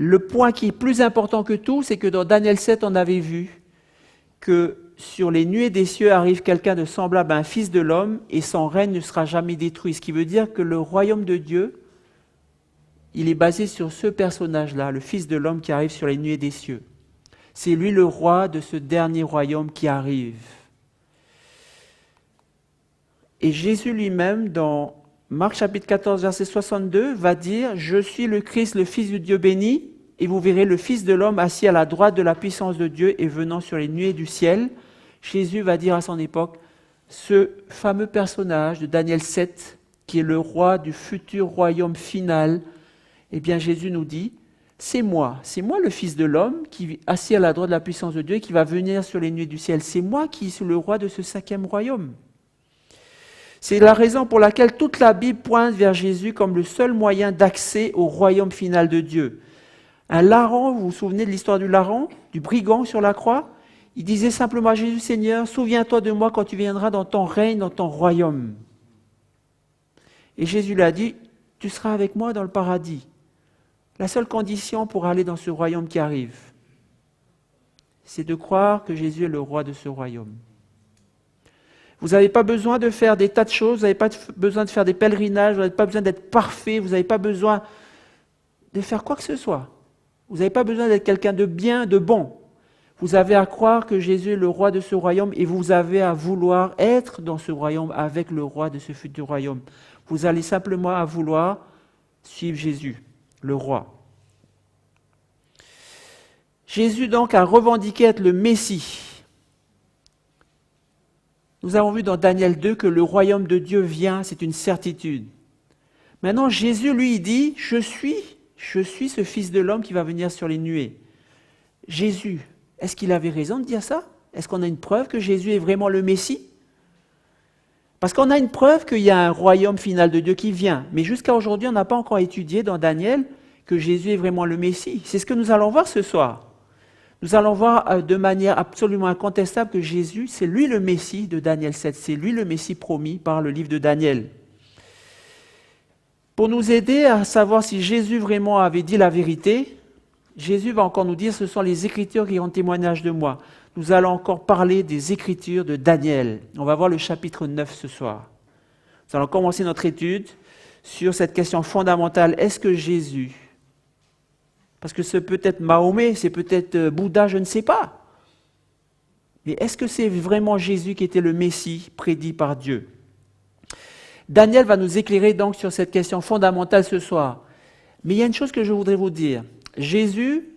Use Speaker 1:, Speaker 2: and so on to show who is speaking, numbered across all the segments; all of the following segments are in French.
Speaker 1: Le point qui est plus important que tout, c'est que dans Daniel 7, on avait vu que sur les nuées des cieux arrive quelqu'un de semblable à un fils de l'homme et son règne ne sera jamais détruit. Ce qui veut dire que le royaume de Dieu, il est basé sur ce personnage-là, le fils de l'homme qui arrive sur les nuées des cieux. C'est lui le roi de ce dernier royaume qui arrive. Et Jésus lui-même, dans Marc chapitre 14, verset 62, va dire « Je suis le Christ, le Fils du Dieu béni, et vous verrez le Fils de l'homme assis à la droite de la puissance de Dieu et venant sur les nuées du ciel. » Jésus va dire à son époque, ce fameux personnage de Daniel 7, qui est le roi du futur royaume final, eh bien Jésus nous dit, c'est moi le Fils de l'homme, qui est assis à la droite de la puissance de Dieu et qui va venir sur les nuées du ciel. C'est moi qui suis le roi de ce 5e royaume. C'est la raison pour laquelle toute la Bible pointe vers Jésus comme le seul moyen d'accès au royaume final de Dieu. Un larron, vous vous souvenez de l'histoire du larron, du brigand sur la croix? Il disait simplement à Jésus, Seigneur, souviens-toi de moi quand tu viendras dans ton règne, dans ton royaume. Et Jésus lui a dit, tu seras avec moi dans le paradis. La seule condition pour aller dans ce royaume qui arrive, c'est de croire que Jésus est le roi de ce royaume. Vous n'avez pas besoin de faire des tas de choses, vous n'avez pas besoin de faire des pèlerinages, vous n'avez pas besoin d'être parfait, vous n'avez pas besoin de faire quoi que ce soit. Vous n'avez pas besoin d'être quelqu'un de bien, de bon. Vous avez à croire que Jésus est le roi de ce royaume et vous avez à vouloir être dans ce royaume avec le roi de ce futur royaume. Vous allez simplement à vouloir suivre Jésus, le roi. Jésus donc a revendiqué être le Messie. Nous avons vu dans Daniel 2 que le royaume de Dieu vient, c'est une certitude. Maintenant, Jésus lui dit, je suis ce Fils de l'homme qui va venir sur les nuées. Jésus, est-ce qu'il avait raison de dire ça? Est-ce qu'on a une preuve que Jésus est vraiment le Messie? Parce qu'on a une preuve qu'il y a un royaume final de Dieu qui vient. Mais jusqu'à aujourd'hui, on n'a pas encore étudié dans Daniel que Jésus est vraiment le Messie. C'est ce que nous allons voir ce soir. Nous allons voir de manière absolument incontestable que Jésus, c'est lui le Messie de Daniel 7. C'est lui le Messie promis par le livre de Daniel. Pour nous aider à savoir si Jésus vraiment avait dit la vérité, Jésus va encore nous dire, ce sont les Écritures qui rendent témoignage de moi. Nous allons encore parler des Écritures de Daniel. On va voir le chapitre 9 ce soir. Nous allons commencer notre étude sur cette question fondamentale. Est-ce que Jésus, parce que c'est peut-être Mahomet, c'est peut-être Bouddha, je ne sais pas. Mais est-ce que c'est vraiment Jésus qui était le Messie prédit par Dieu? Daniel va nous éclairer donc sur cette question fondamentale ce soir. Mais il y a une chose que je voudrais vous dire. Jésus,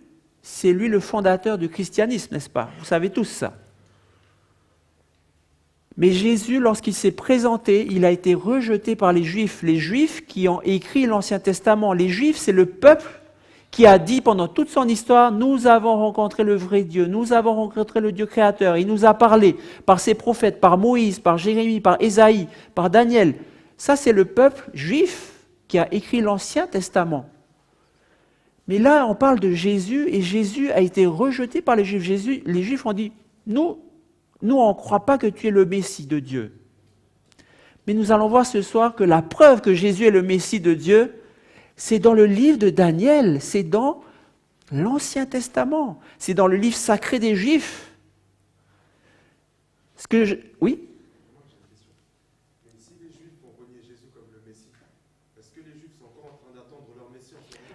Speaker 1: c'est lui le fondateur du christianisme, n'est-ce pas? Vous savez tous ça. Mais Jésus, lorsqu'il s'est présenté, il a été rejeté par les Juifs qui ont écrit l'Ancien Testament. Les Juifs, c'est le peuple qui a dit pendant toute son histoire, nous avons rencontré le vrai Dieu, nous avons rencontré le Dieu créateur. Il nous a parlé par ses prophètes, par Moïse, par Jérémie, par Ésaïe, par Daniel. Ça, c'est le peuple juif qui a écrit l'Ancien Testament. Mais là, on parle de Jésus, et Jésus a été rejeté par les Juifs. Les Juifs ont dit, nous, on ne croit pas que tu es le Messie de Dieu. Mais nous allons voir ce soir que la preuve que Jésus est le Messie de Dieu, c'est dans le livre de Daniel, c'est dans l'Ancien Testament, c'est dans le livre sacré des Juifs. Oui?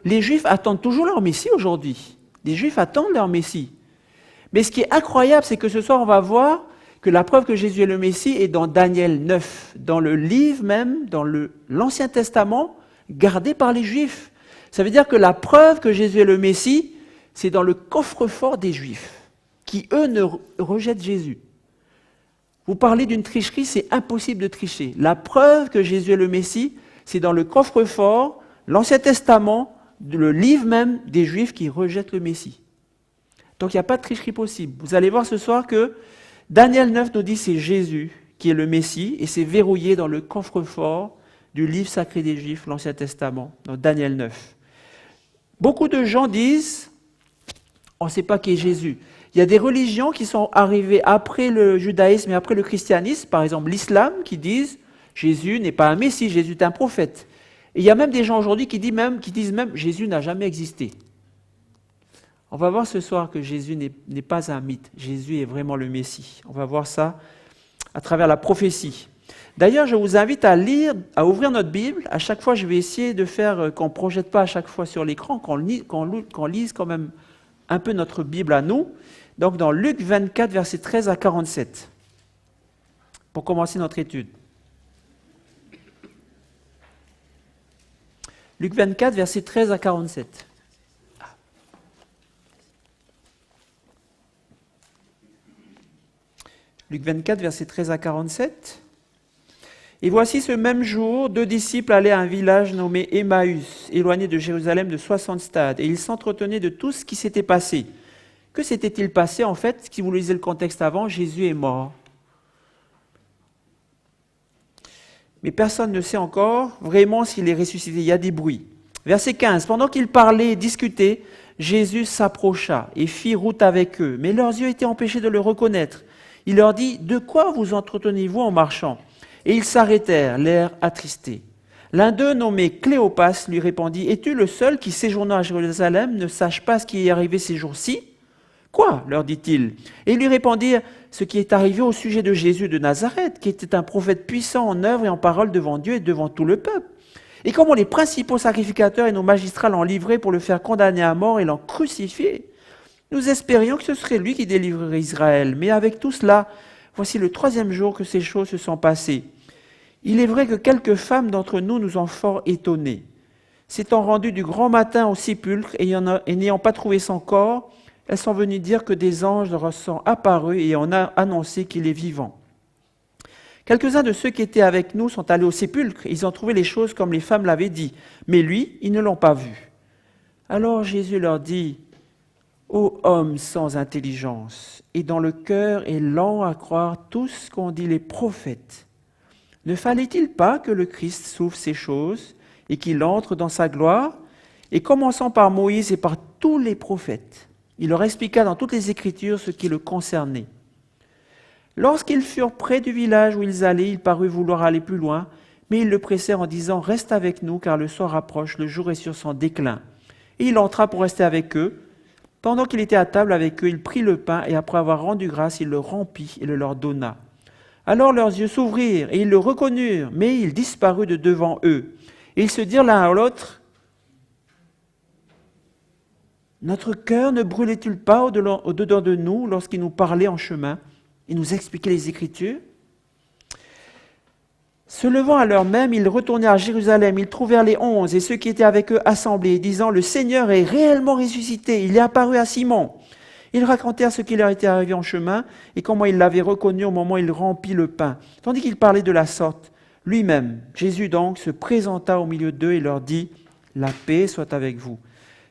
Speaker 1: Les Juifs attendent toujours leur Messie aujourd'hui. Les Juifs attendent leur Messie. Mais ce qui est incroyable, c'est que ce soir, on va voir que la preuve que Jésus est le Messie est dans Daniel 9, dans le livre même, dans l'Ancien Testament, gardé par les Juifs. Ça veut dire que la preuve que Jésus est le Messie, c'est dans le coffre-fort des Juifs, qui, eux, ne rejettent Jésus. Vous parlez d'une tricherie, c'est impossible de tricher. La preuve que Jésus est le Messie, c'est dans le coffre-fort, l'Ancien Testament, le livre même des Juifs qui rejettent le Messie. Donc il n'y a pas de tricherie possible. Vous allez voir ce soir que Daniel 9 nous dit que c'est Jésus qui est le Messie et c'est verrouillé dans le coffre-fort du livre sacré des Juifs, l'Ancien Testament, dans Daniel 9. Beaucoup de gens disent, on ne sait pas qui est Jésus. Il y a des religions qui sont arrivées après le judaïsme et après le christianisme, par exemple l'islam, qui disent Jésus n'est pas un Messie, Jésus est un prophète. Et il y a même des gens aujourd'hui qui disent même Jésus n'a jamais existé. On va voir ce soir que Jésus n'est pas un mythe. Jésus est vraiment le Messie. On va voir ça à travers la prophétie. D'ailleurs, je vous invite à lire, à ouvrir notre Bible. À chaque fois, je vais essayer de faire qu'on ne projette pas à chaque fois sur l'écran, qu'on lise quand même un peu notre Bible à nous. Donc, dans Luc 24, versets 13 à 47, pour commencer notre étude. Luc 24, versets 13 à 47. Luc 24, versets 13 à 47. Et voici ce même jour, 2 disciples allaient à un village nommé Emmaüs, éloigné de Jérusalem de 60 stades, et ils s'entretenaient de tout ce qui s'était passé. Que s'était-il passé en fait? Si vous lisez le contexte avant, Jésus est mort. Mais personne ne sait encore vraiment s'il est ressuscité. Il y a des bruits. Verset 15. Pendant qu'ils parlaient et discutaient, Jésus s'approcha et fit route avec eux. Mais leurs yeux étaient empêchés de le reconnaître. Il leur dit, « De quoi vous entretenez-vous en marchant ?» Et ils s'arrêtèrent, l'air attristé. L'un d'eux, nommé Cléopas, lui répondit, « Es-tu le seul qui, séjournant à Jérusalem, ne sache pas ce qui est arrivé ces jours-ci » ? « Quoi ?» leur dit-il. Et ils lui répondirent, « Ce qui est arrivé au sujet de Jésus de Nazareth, qui était un prophète puissant en œuvre et en parole devant Dieu et devant tout le peuple. Et comment les principaux sacrificateurs et nos magistrats l'ont livré pour le faire condamner à mort et l'ont crucifié. Nous espérions que ce serait lui qui délivrerait Israël. Mais avec tout cela, voici le 3e jour que ces choses se sont passées. Il est vrai que quelques femmes d'entre nous nous ont fort étonnés. S'étant rendues du grand matin au sépulcre et n'ayant pas trouvé son corps, elles sont venues dire que des anges leur sont apparus et ont annoncé qu'il est vivant. Quelques-uns de ceux qui étaient avec nous sont allés au sépulcre. Ils ont trouvé les choses comme les femmes l'avaient dit. Mais lui, ils ne l'ont pas vu. Alors Jésus leur dit, « Ô hommes sans intelligence, et dont le cœur est lent à croire tout ce qu'ont dit les prophètes, ne fallait-il pas que le Christ souffre ces choses et qu'il entre dans sa gloire ?» Et commençant par Moïse et par tous les prophètes, il leur expliqua dans toutes les Écritures ce qui le concernait. Lorsqu'ils furent près du village où ils allaient, il parut vouloir aller plus loin, mais ils le pressèrent en disant « Reste avec nous, car le soir approche, le jour est sur son déclin. » Et il entra pour rester avec eux. Pendant qu'il était à table avec eux, il prit le pain, et après avoir rendu grâce, il le rompit et le leur donna. Alors leurs yeux s'ouvrirent, et ils le reconnurent, mais il disparut de devant eux. Et ils se dirent l'un à l'autre, « Notre cœur ne brûlait-il pas au-dedans de nous lorsqu'il nous parlait en chemin et nous expliquait les Écritures ?» Se levant à l'heure même, ils retournèrent à Jérusalem. Ils trouvèrent les 11 et ceux qui étaient avec eux assemblés, disant « Le Seigneur est réellement ressuscité, il est apparu à Simon. » Ils racontèrent ce qui leur était arrivé en chemin et comment ils l'avaient reconnu au moment où il rompit le pain. Tandis qu'il parlait de la sorte, lui-même, Jésus donc, se présenta au milieu d'eux et leur dit « La paix soit avec vous. »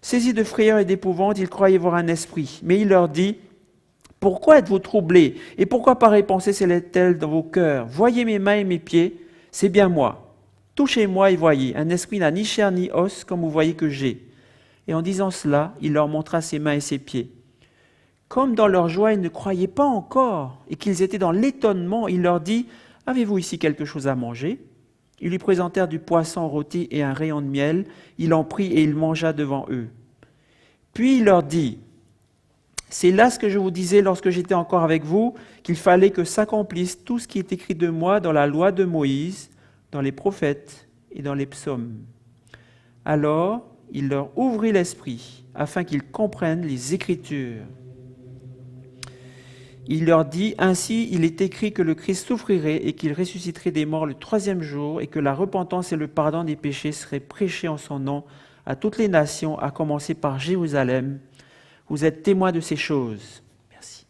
Speaker 1: Saisis de frayeur et d'épouvante, ils croyaient voir un esprit. Mais il leur dit, « Pourquoi êtes-vous troublés? Et pourquoi pareille pensée s'élève-t-elle dans vos cœurs? Voyez mes mains et mes pieds, c'est bien moi. Touchez-moi et voyez, un esprit n'a ni chair ni os, comme vous voyez que j'ai. » Et en disant cela, il leur montra ses mains et ses pieds. Comme dans leur joie, ils ne croyaient pas encore, et qu'ils étaient dans l'étonnement, il leur dit, « Avez-vous ici quelque chose à manger ?» Ils lui présentèrent du poisson rôti et un rayon de miel. Il en prit et il mangea devant eux. Puis il leur dit, « C'est là ce que je vous disais lorsque j'étais encore avec vous, qu'il fallait que s'accomplisse tout ce qui est écrit de moi dans la loi de Moïse, dans les prophètes et dans les psaumes. » Alors il leur ouvrit l'esprit, afin qu'ils comprennent les Écritures. Il leur dit, « Ainsi, il est écrit que le Christ souffrirait et qu'il ressusciterait des morts le 3e jour et que la repentance et le pardon des péchés seraient prêchés en son nom à toutes les nations, à commencer par Jérusalem. Vous êtes témoins de ces choses. » Merci.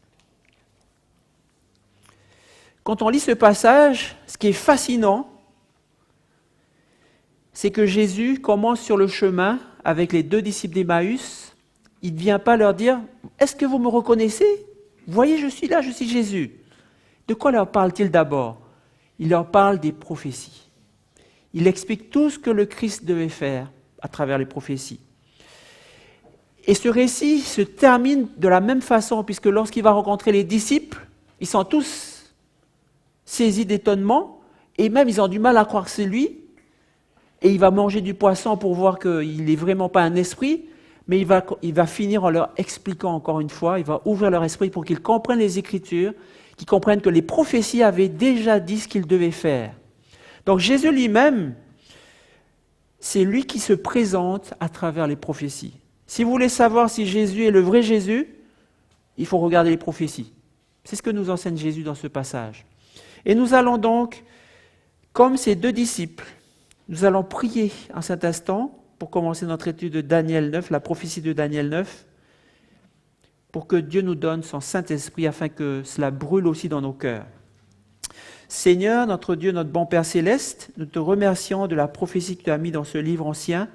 Speaker 1: Quand on lit ce passage, ce qui est fascinant, c'est que Jésus commence sur le chemin avec les 2 disciples d'Emmaüs. Il ne vient pas leur dire, « Est-ce que vous me reconnaissez ? Voyez, je suis là, je suis Jésus. » De quoi leur parle-t-il d'abord? Il leur parle des prophéties. Il explique tout ce que le Christ devait faire à travers les prophéties. Et ce récit se termine de la même façon, puisque lorsqu'il va rencontrer les disciples, ils sont tous saisis d'étonnement, et même ils ont du mal à croire que c'est lui, et il va manger du poisson pour voir qu'il n'est vraiment pas un esprit, mais il va finir en leur expliquant encore une fois, il va ouvrir leur esprit pour qu'ils comprennent les Écritures, qu'ils comprennent que les prophéties avaient déjà dit ce qu'ils devaient faire. Donc Jésus lui-même, c'est lui qui se présente à travers les prophéties. Si vous voulez savoir si Jésus est le vrai Jésus, il faut regarder les prophéties. C'est ce que nous enseigne Jésus dans ce passage. Et nous allons donc, comme ces deux disciples, nous allons prier en cet instant pour commencer notre étude de Daniel 9, la prophétie de Daniel 9, pour que Dieu nous donne son Saint-Esprit afin que cela brûle aussi dans nos cœurs. Seigneur, notre Dieu, notre bon Père Céleste, nous te remercions de la prophétie que tu as mise dans ce livre ancien,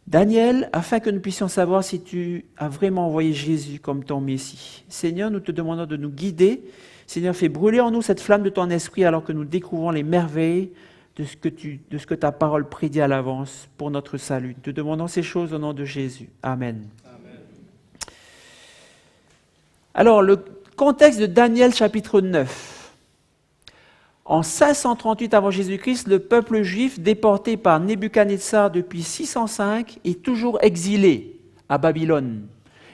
Speaker 1: Daniel, afin que nous puissions savoir si tu as vraiment envoyé Jésus comme ton Messie. Seigneur, nous te demandons de nous guider. Seigneur, fais brûler en nous cette flamme de ton esprit alors que nous découvrons les merveilles de ce que ta parole prédit à l'avance pour notre salut. Nous te demandons ces choses au nom de Jésus. Amen. Amen. Alors, le contexte de Daniel chapitre 9. En 538 avant Jésus-Christ, le peuple juif déporté par Nebuchadnezzar depuis 605 est toujours exilé à Babylone.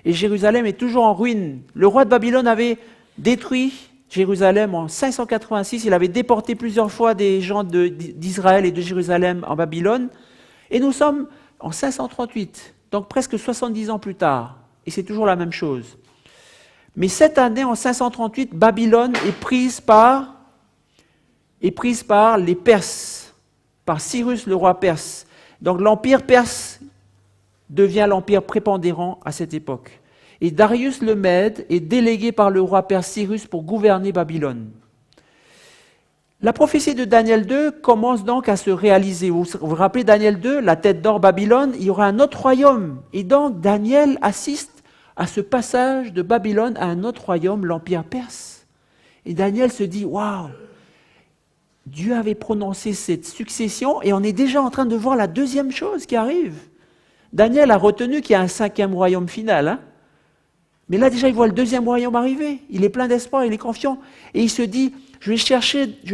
Speaker 1: Et Jérusalem est toujours en ruine. Le roi de Babylone avait détruit Jérusalem en 586. Il avait déporté plusieurs fois des gens d'Israël et de Jérusalem en Babylone. Et nous sommes en 538, donc presque 70 ans plus tard. Et c'est toujours la même chose. Mais cette année, en 538, Babylone est prise par les Perses, par Cyrus, le roi perse. Donc l'empire perse devient l'empire prépondérant à cette époque. Et Darius le Mède est délégué par le roi perse Cyrus pour gouverner Babylone. La prophétie de Daniel 2 commence donc à se réaliser. Vous vous rappelez Daniel 2, la tête d'or Babylone, il y aura un autre royaume. Et donc Daniel assiste à ce passage de Babylone à un autre royaume, l'empire perse. Et Daniel se dit, waouh! Dieu avait prononcé cette succession et on est déjà en train de voir la deuxième chose qui arrive. Daniel a retenu qu'il y a un cinquième royaume final. Hein? Mais là déjà il voit le deuxième royaume arriver. Il est plein d'espoir, il est confiant. Et il se dit, je vais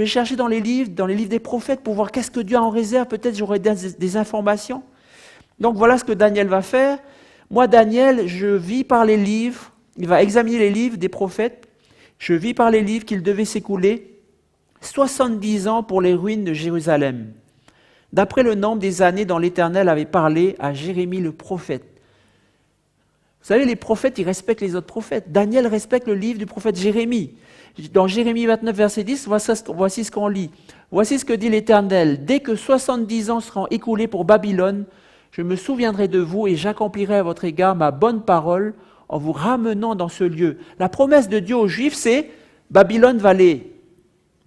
Speaker 1: chercher dans les livres des prophètes pour voir qu'est-ce que Dieu a en réserve. Peut-être j'aurai des informations. Donc voilà ce que Daniel va faire. Moi Daniel, je vis par les livres. Il va examiner les livres des prophètes. Je vis par les livres qu'il devait s'écouler. 70 ans pour les ruines de Jérusalem, d'après le nombre des années dont l'Éternel avait parlé à Jérémie le prophète. Vous savez, les prophètes, ils respectent les autres prophètes. Daniel respecte le livre du prophète Jérémie. Dans Jérémie 29, verset 10, voici ce qu'on lit. Voici ce que dit l'Éternel. Dès que 70 ans seront écoulés pour Babylone, je me souviendrai de vous et j'accomplirai à votre égard ma bonne parole en vous ramenant dans ce lieu. La promesse de Dieu aux Juifs, c'est Babylone va les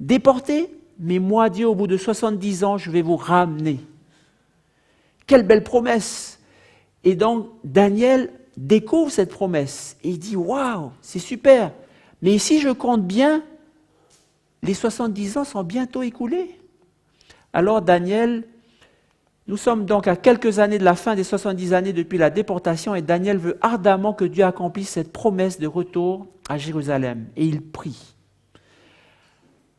Speaker 1: déportés, mais moi, Dieu, au bout de 70 ans, je vais vous ramener. Quelle belle promesse! Et donc, Daniel découvre cette promesse et il dit, waouh, c'est super, mais si je compte bien, les 70 ans sont bientôt écoulés. Alors, Daniel, nous sommes donc à quelques années de la fin des 70 années depuis la déportation et Daniel veut ardemment que Dieu accomplisse cette promesse de retour à Jérusalem et il prie.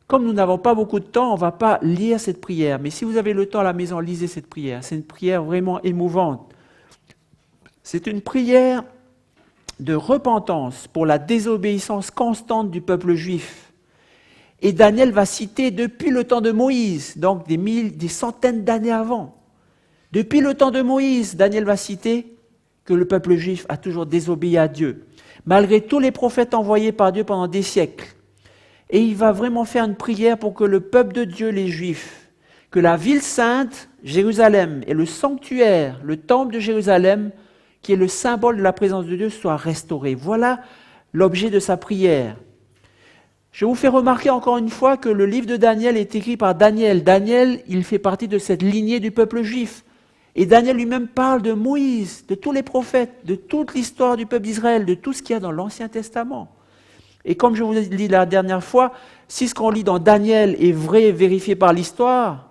Speaker 1: Comme nous n'avons pas beaucoup de temps, on ne va pas lire cette prière. Mais si vous avez le temps à la maison, lisez cette prière. C'est une prière vraiment émouvante. C'est une prière de repentance pour la désobéissance constante du peuple juif. Et Daniel va citer depuis le temps de Moïse, donc des centaines d'années avant. Depuis le temps de Moïse, Daniel va citer que le peuple juif a toujours désobéi à Dieu, malgré tous les prophètes envoyés par Dieu pendant des siècles. Et il va vraiment faire une prière pour que le peuple de Dieu, les Juifs, que la ville sainte, Jérusalem, et le sanctuaire, le temple de Jérusalem, qui est le symbole de la présence de Dieu, soient restaurés. Voilà l'objet de sa prière. Je vous fais remarquer encore une fois que le livre de Daniel est écrit par Daniel. Daniel, il fait partie de cette lignée du peuple juif. Et Daniel lui-même parle de Moïse, de tous les prophètes, de toute l'histoire du peuple d'Israël, de tout ce qu'il y a dans l'Ancien Testament. Et comme je vous ai dit la dernière fois, si ce qu'on lit dans Daniel est vrai et vérifié par l'histoire,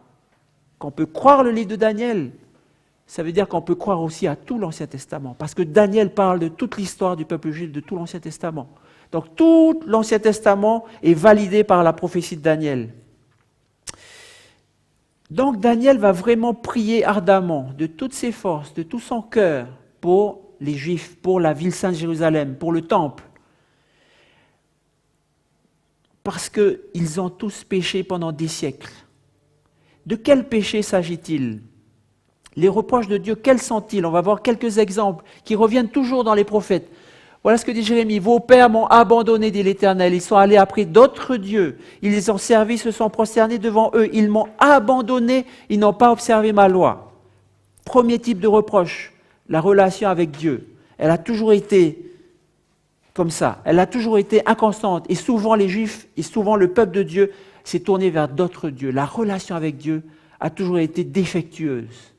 Speaker 1: qu'on peut croire le livre de Daniel, ça veut dire qu'on peut croire aussi à tout l'Ancien Testament. Parce que Daniel parle de toute l'histoire du peuple juif, de tout l'Ancien Testament. Donc tout l'Ancien Testament est validé par la prophétie de Daniel. Donc Daniel va vraiment prier ardemment, de toutes ses forces, de tout son cœur, pour les Juifs, pour la ville sainte Jérusalem, pour le temple. Parce qu'ils ont tous péché pendant des siècles. De quel péché s'agit-il? Les reproches de Dieu, quels sont-ils? On va voir quelques exemples qui reviennent toujours dans les prophètes. Voilà ce que dit Jérémie. Vos pères m'ont abandonné, dit l'Éternel. Ils sont allés après d'autres dieux. Ils les ont servis, se sont prosternés devant eux. Ils m'ont abandonné, ils n'ont pas observé ma loi. Premier type de reproche, la relation avec Dieu. Elle a toujours été comme ça. Elle a toujours été inconstante. Et souvent les Juifs, et souvent le peuple de Dieu s'est tourné vers d'autres dieux. La relation avec Dieu a toujours été défectueuse.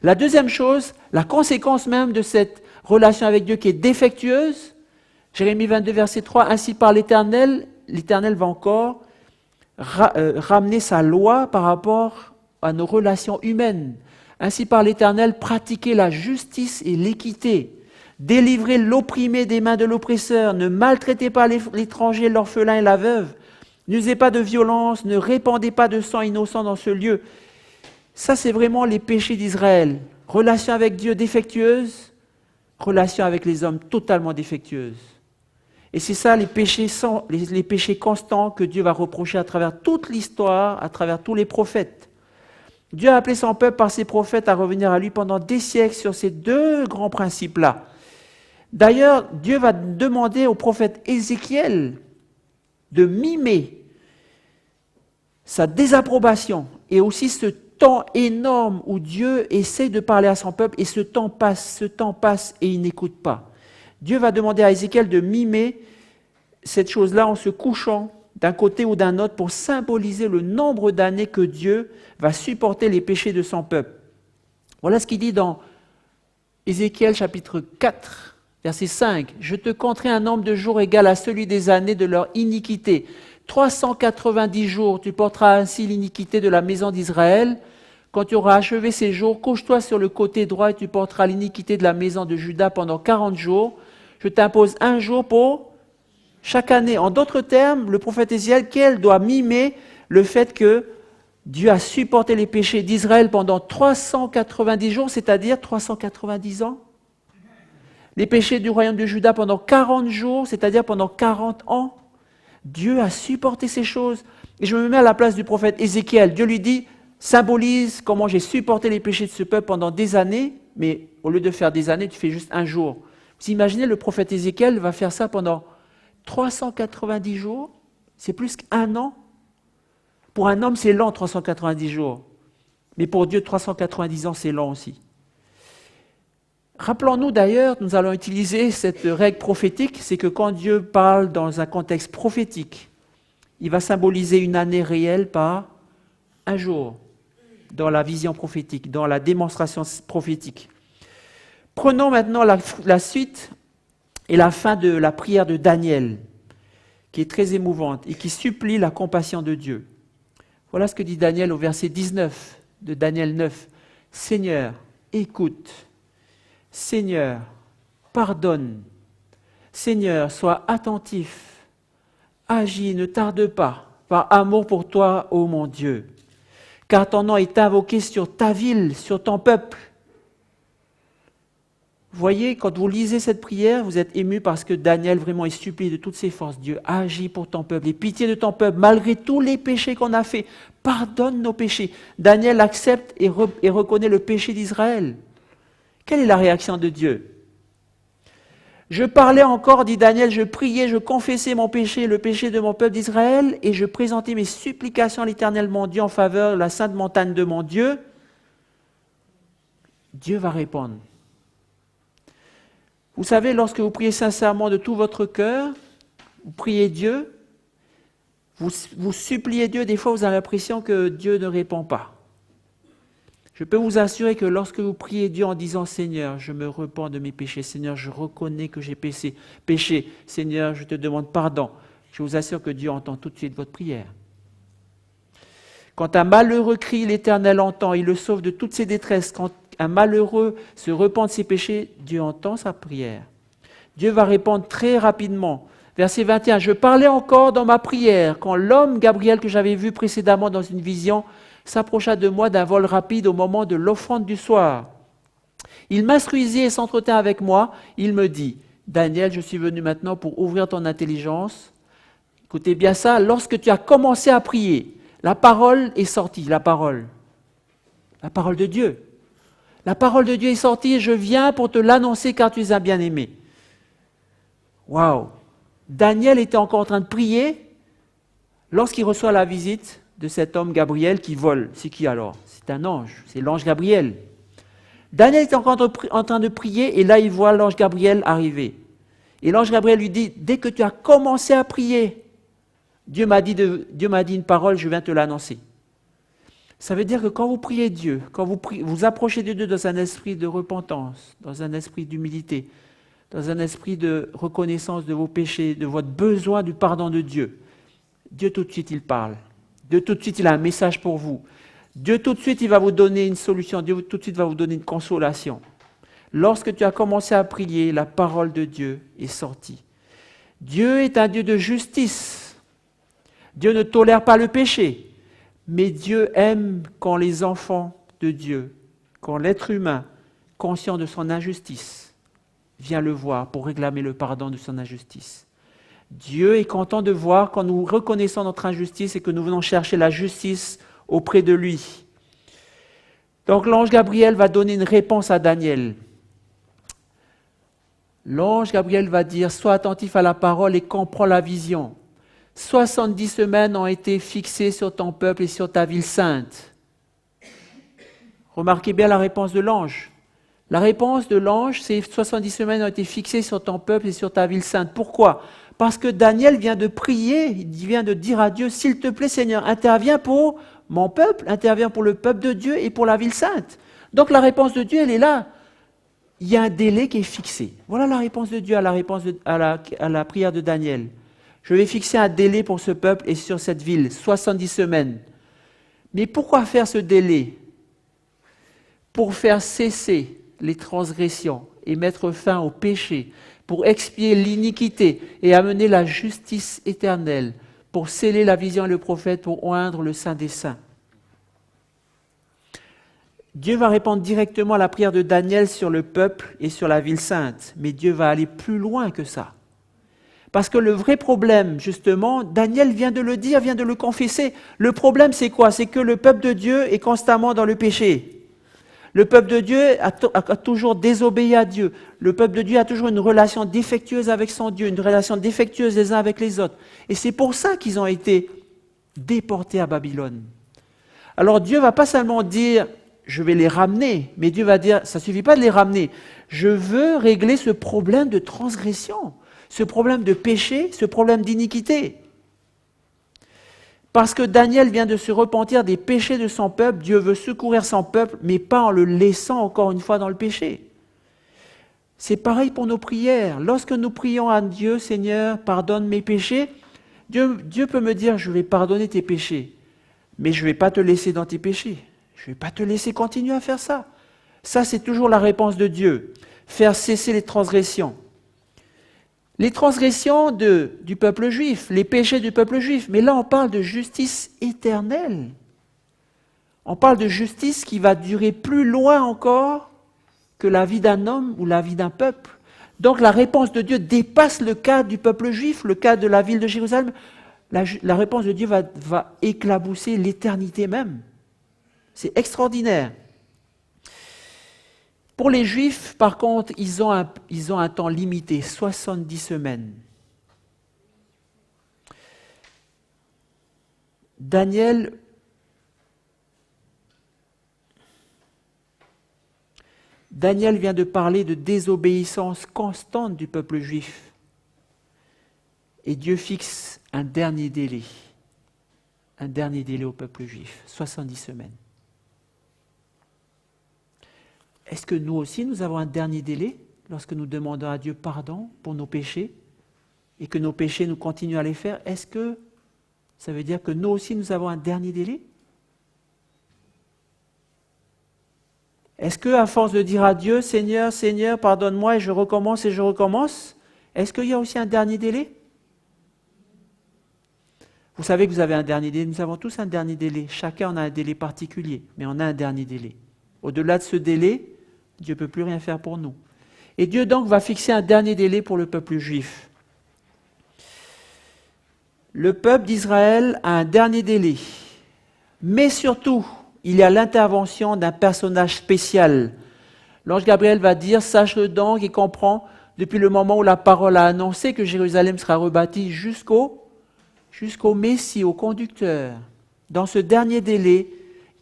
Speaker 1: La deuxième chose, la conséquence même de cette relation avec Dieu qui est défectueuse, Jérémie 22, verset 3, « Ainsi par l'Éternel, l'Éternel va encore ramener sa loi par rapport à nos relations humaines. Ainsi par l'Éternel, pratiquez la justice et l'équité. Délivrez l'opprimé des mains de l'oppresseur. Ne maltraitez pas l'étranger, l'orphelin et la veuve. N'usez pas de violence, ne répandez pas de sang innocent dans ce lieu. » Ça, c'est vraiment les péchés d'Israël. Relation avec Dieu défectueuse, relation avec les hommes totalement défectueuse. Et c'est ça les péchés constants que Dieu va reprocher à travers toute l'histoire, à travers tous les prophètes. Dieu a appelé son peuple par ses prophètes à revenir à lui pendant des siècles sur ces deux grands principes-là. D'ailleurs, Dieu va demander au prophète Ézéchiel de mimer sa désapprobation et aussi ce temps énorme où Dieu essaie de parler à son peuple et ce temps passe et il n'écoute pas. Dieu va demander à Ézéchiel de mimer cette chose-là en se couchant d'un côté ou d'un autre pour symboliser le nombre d'années que Dieu va supporter les péchés de son peuple. Voilà ce qu'il dit dans Ézéchiel chapitre 4, verset 5. « Je te compterai un nombre de jours égal à celui des années de leur iniquité. 390 jours, tu porteras ainsi l'iniquité de la maison d'Israël. Quand tu auras achevé ces jours, couche-toi sur le côté droit et tu porteras l'iniquité de la maison de Juda pendant 40 jours. Je t'impose un jour pour chaque année. » En d'autres termes, le prophète Ézéchiel doit mimer le fait que Dieu a supporté les péchés d'Israël pendant 390 jours, c'est-à-dire 390 ans. Les péchés du royaume de Juda pendant 40 jours, c'est-à-dire pendant 40 ans. Dieu a supporté ces choses. Et je me mets à la place du prophète Ézéchiel. Dieu lui dit, symbolise comment j'ai supporté les péchés de ce peuple pendant des années, mais au lieu de faire des années, tu fais juste un jour. Vous imaginez, le prophète Ézéchiel va faire ça pendant 390 jours, c'est plus qu'un an. Pour un homme, c'est long, 390 jours. Mais pour Dieu, 390 ans, c'est long aussi. Rappelons-nous d'ailleurs, nous allons utiliser cette règle prophétique, c'est que quand Dieu parle dans un contexte prophétique, il va symboliser une année réelle par un jour, dans la vision prophétique, dans la démonstration prophétique. Prenons maintenant la suite et la fin de la prière de Daniel, qui est très émouvante et qui supplie la compassion de Dieu. Voilà ce que dit Daniel au verset 19 de Daniel 9. « Seigneur, écoute. Seigneur, pardonne. Seigneur, sois attentif. Agis, ne tarde pas, par amour pour toi, ô mon Dieu. Car ton nom est invoqué sur ta ville, sur ton peuple. » Voyez, quand vous lisez cette prière, vous êtes ému parce que Daniel vraiment est supplié de toutes ses forces. Dieu, agis pour ton peuple, aie pitié de ton peuple, malgré tous les péchés qu'on a faits. Pardonne nos péchés. Daniel accepte et reconnaît le péché d'Israël. Quelle est la réaction de Dieu? Je parlais encore, dit Daniel, je priais, je confessais mon péché, le péché de mon peuple d'Israël, et je présentais mes supplications à l'Éternel mon Dieu en faveur de la sainte montagne de mon Dieu. Dieu va répondre. Vous savez, lorsque vous priez sincèrement de tout votre cœur, vous priez Dieu, vous suppliez Dieu, des fois vous avez l'impression que Dieu ne répond pas. Je peux vous assurer que lorsque vous priez Dieu en disant « Seigneur, je me repens de mes péchés, Seigneur, je reconnais que j'ai péché, Seigneur, je te demande pardon », je vous assure que Dieu entend tout de suite votre prière. Quand un malheureux crie, l'Éternel entend, il le sauve de toutes ses détresses. Quand un malheureux se repent de ses péchés, Dieu entend sa prière. Dieu va répondre très rapidement. Verset 21, « Je parlais encore dans ma prière quand l'homme Gabriel que j'avais vu précédemment dans une vision s'approcha de moi d'un vol rapide au moment de l'offrande du soir. Il m'instruisit et s'entretint avec moi. Il me dit, Daniel, je suis venu maintenant pour ouvrir ton intelligence. Écoutez bien ça, lorsque tu as commencé à prier, la parole est sortie, la parole de Dieu. La parole de Dieu est sortie et je viens pour te l'annoncer car tu es un bien-aimé. Waouh! Daniel était encore en train de prier lorsqu'il reçoit la visite de cet homme Gabriel qui vole. C'est qui alors? C'est un ange, c'est l'ange Gabriel. Daniel est encore en train de prier et là il voit l'ange Gabriel arriver. Et l'ange Gabriel lui dit, dès que tu as commencé à prier, Dieu m'a dit une parole, je viens te l'annoncer. Ça veut dire que quand vous priez Dieu, quand vous approchez de Dieu dans un esprit de repentance, dans un esprit d'humilité, dans un esprit de reconnaissance de vos péchés, de votre besoin du pardon de Dieu, Dieu tout de suite il parle. Dieu tout de suite il a un message pour vous. Dieu tout de suite il va vous donner une solution. Dieu tout de suite va vous donner une consolation. Lorsque tu as commencé à prier, la parole de Dieu est sortie. Dieu est un Dieu de justice. Dieu ne tolère pas le péché, mais Dieu aime quand les enfants de Dieu, quand l'être humain, conscient de son injustice, vient le voir pour réclamer le pardon de son injustice. Dieu est content de voir quand nous reconnaissons notre injustice et que nous venons chercher la justice auprès de lui. Donc l'ange Gabriel va donner une réponse à Daniel. L'ange Gabriel va dire, sois attentif à la parole et comprends la vision. 70 semaines ont été fixées sur ton peuple et sur ta ville sainte. Remarquez bien la réponse de l'ange. La réponse de l'ange, c'est 70 semaines ont été fixées sur ton peuple et sur ta ville sainte. Pourquoi? Parce que Daniel vient de prier, il vient de dire à Dieu, s'il te plaît Seigneur, interviens pour mon peuple, interviens pour le peuple de Dieu et pour la ville sainte. Donc la réponse de Dieu, elle est là. Il y a un délai qui est fixé. Voilà la réponse de Dieu à la prière de Daniel. Je vais fixer un délai pour ce peuple et sur cette ville, 70 semaines. Mais pourquoi faire ce délai? Pour faire cesser les transgressions et mettre fin au péché, pour expier l'iniquité et amener la justice éternelle, pour sceller la vision et le prophète, pour oindre le Saint des Saints. Dieu va répondre directement à la prière de Daniel sur le peuple et sur la ville sainte, mais Dieu va aller plus loin que ça. Parce que le vrai problème, justement, Daniel vient de le dire, vient de le confesser. Le problème, c'est quoi? C'est que le peuple de Dieu est constamment dans le péché. Le peuple de Dieu a toujours désobéi à Dieu. Le peuple de Dieu a toujours une relation défectueuse avec son Dieu, une relation défectueuse les uns avec les autres. Et c'est pour ça qu'ils ont été déportés à Babylone. Alors Dieu ne va pas seulement dire, je vais les ramener, mais Dieu va dire, ça ne suffit pas de les ramener. Je veux régler ce problème de transgression. Ce problème de péché, ce problème d'iniquité. Parce que Daniel vient de se repentir des péchés de son peuple, Dieu veut secourir son peuple, mais pas en le laissant encore une fois dans le péché. C'est pareil pour nos prières. Lorsque nous prions à Dieu, Seigneur, pardonne mes péchés, Dieu peut me dire, je vais pardonner tes péchés, mais je ne vais pas te laisser dans tes péchés. Je ne vais pas te laisser continuer à faire ça. Ça, c'est toujours la réponse de Dieu. Faire cesser les transgressions. Les transgressions du peuple juif, les péchés du peuple juif. Mais là, on parle de justice éternelle. On parle de justice qui va durer plus loin encore que la vie d'un homme ou la vie d'un peuple. Donc la réponse de Dieu dépasse le cas du peuple juif, le cas de la ville de Jérusalem. La réponse de Dieu va éclabousser l'éternité même. C'est extraordinaire. Pour les Juifs, par contre, ils ont un temps limité, 70 semaines. Daniel vient de parler de désobéissance constante du peuple juif. Et Dieu fixe un dernier délai au peuple juif, 70 semaines. Est-ce que nous aussi, nous avons un dernier délai lorsque nous demandons à Dieu pardon pour nos péchés et que nos péchés, nous continuons à les faire? Est-ce que ça veut dire que nous aussi, nous avons un dernier délai? Est-ce qu'à force de dire à Dieu, Seigneur, Seigneur, pardonne-moi et je recommence, est-ce qu'il y a aussi un dernier délai? Vous savez que vous avez un dernier délai, nous avons tous un dernier délai. Chacun en a un délai particulier, mais on a un dernier délai. Au-delà de ce délai, Dieu ne peut plus rien faire pour nous. Et Dieu donc va fixer un dernier délai pour le peuple juif. Le peuple d'Israël a un dernier délai. Mais surtout, il y a l'intervention d'un personnage spécial. L'ange Gabriel va dire, sache-le donc et comprends, depuis le moment où la parole a annoncé que Jérusalem sera rebâtie jusqu'au Messie, au conducteur. Dans ce dernier délai,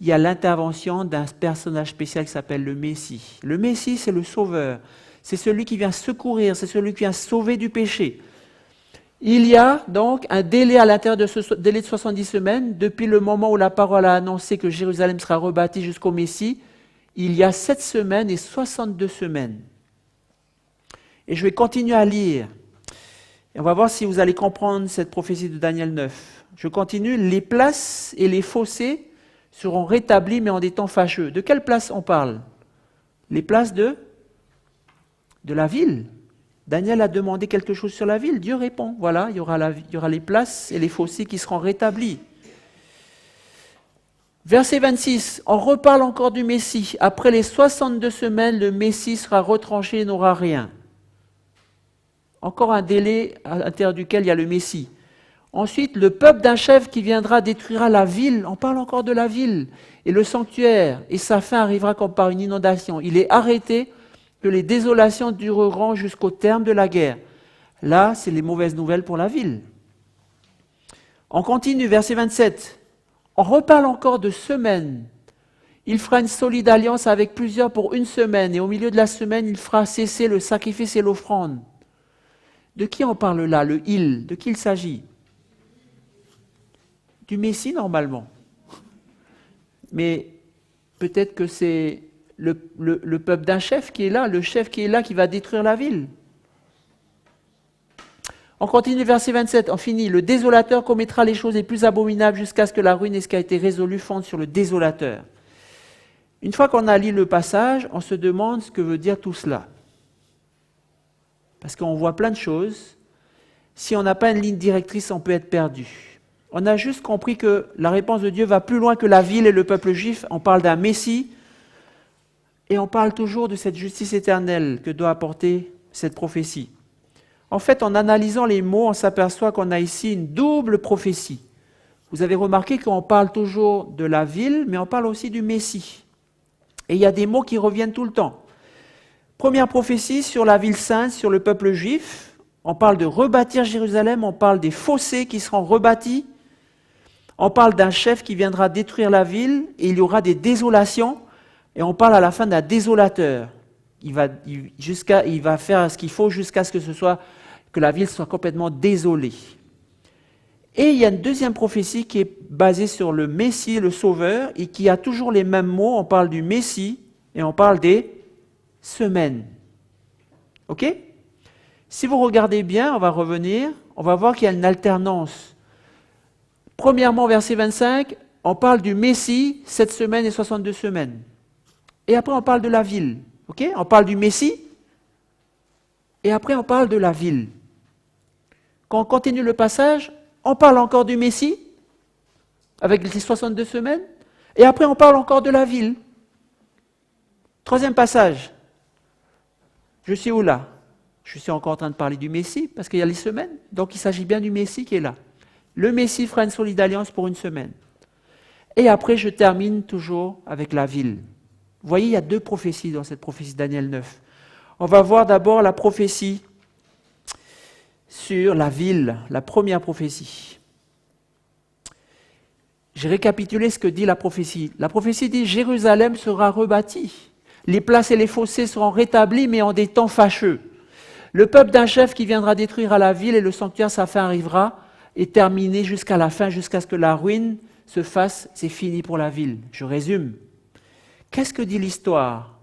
Speaker 1: il y a l'intervention d'un personnage spécial qui s'appelle le Messie. Le Messie, c'est le sauveur. C'est celui qui vient secourir, c'est celui qui vient sauver du péché. Il y a donc un délai à l'intérieur de ce délai de 70 semaines, depuis le moment où la parole a annoncé que Jérusalem sera rebâtie jusqu'au Messie, il y a 7 semaines et 62 semaines. Et je vais continuer à lire. Et on va voir si vous allez comprendre cette prophétie de Daniel 9. Je continue. Les places et les fossés seront rétablis, mais en des temps fâcheux. De quelle place on parle? Les places de la ville. Daniel a demandé quelque chose sur la ville. Dieu répond. Voilà, il y aura les places et les fossés qui seront rétablis. Verset 26, on reparle encore du Messie. Après les 62 semaines, le Messie sera retranché et n'aura rien. Encore un délai à l'intérieur duquel il y a le Messie. Ensuite, le peuple d'un chef qui viendra détruira la ville. On parle encore de la ville et le sanctuaire. Et sa fin arrivera comme par une inondation. Il est arrêté que les désolations dureront jusqu'au terme de la guerre. Là, c'est les mauvaises nouvelles pour la ville. On continue, verset 27. On reparle encore de semaines. Il fera une solide alliance avec plusieurs pour une semaine. Et au milieu de la semaine, il fera cesser le sacrifice et l'offrande. De qui on parle là, le il? De qui il s'agit? Du Messie, normalement. Mais peut-être que c'est le peuple d'un chef qui est là, le chef qui est là qui va détruire la ville. On continue, verset 27, on finit. Le désolateur commettra les choses les plus abominables jusqu'à ce que la ruine et ce qui a été résolu fonde sur le désolateur. Une fois qu'on a lu le passage, on se demande ce que veut dire tout cela. Parce qu'on voit plein de choses. Si on n'a pas une ligne directrice, on peut être perdu. On a juste compris que la réponse de Dieu va plus loin que la ville et le peuple juif. On parle d'un Messie et on parle toujours de cette justice éternelle que doit apporter cette prophétie. En fait, en analysant les mots, on s'aperçoit qu'on a ici une double prophétie. Vous avez remarqué qu'on parle toujours de la ville, mais on parle aussi du Messie. Et il y a des mots qui reviennent tout le temps. Première prophétie sur la ville sainte, sur le peuple juif. On parle de rebâtir Jérusalem, on parle des fossés qui seront rebâtis. On parle d'un chef qui viendra détruire la ville et il y aura des désolations. Et on parle à la fin d'un désolateur. Il va faire ce qu'il faut jusqu'à ce que la ville soit complètement désolée. Et il y a une deuxième prophétie qui est basée sur le Messie, le Sauveur, et qui a toujours les mêmes mots. On parle du Messie et on parle des semaines. Ok? Si vous regardez bien, on va revenir, on va voir qu'il y a une alternance. Premièrement, verset 25, on parle du Messie, 7 semaines et 62 semaines. Et après, on parle de la ville. Okay? On parle du Messie, et après, on parle de la ville. Quand on continue le passage, on parle encore du Messie, avec les 62 semaines, et après, on parle encore de la ville. Troisième passage. Je suis où là? Je suis encore en train de parler du Messie, parce qu'il y a les semaines, donc il s'agit bien du Messie qui est là. Le Messie fera une solide alliance pour une semaine. Et après, je termine toujours avec la ville. Vous voyez, il y a deux prophéties dans cette prophétie de Daniel 9. On va voir d'abord la prophétie sur la ville, la première prophétie. J'ai récapitulé ce que dit la prophétie. La prophétie dit « Jérusalem sera rebâtie. Les places et les fossés seront rétablis, mais en des temps fâcheux. Le peuple d'un chef qui viendra détruire à la ville et le sanctuaire, sa fin arrivera, et terminé jusqu'à la fin, jusqu'à ce que la ruine se fasse, c'est fini pour la ville. » Je résume. Qu'est-ce que dit l'histoire?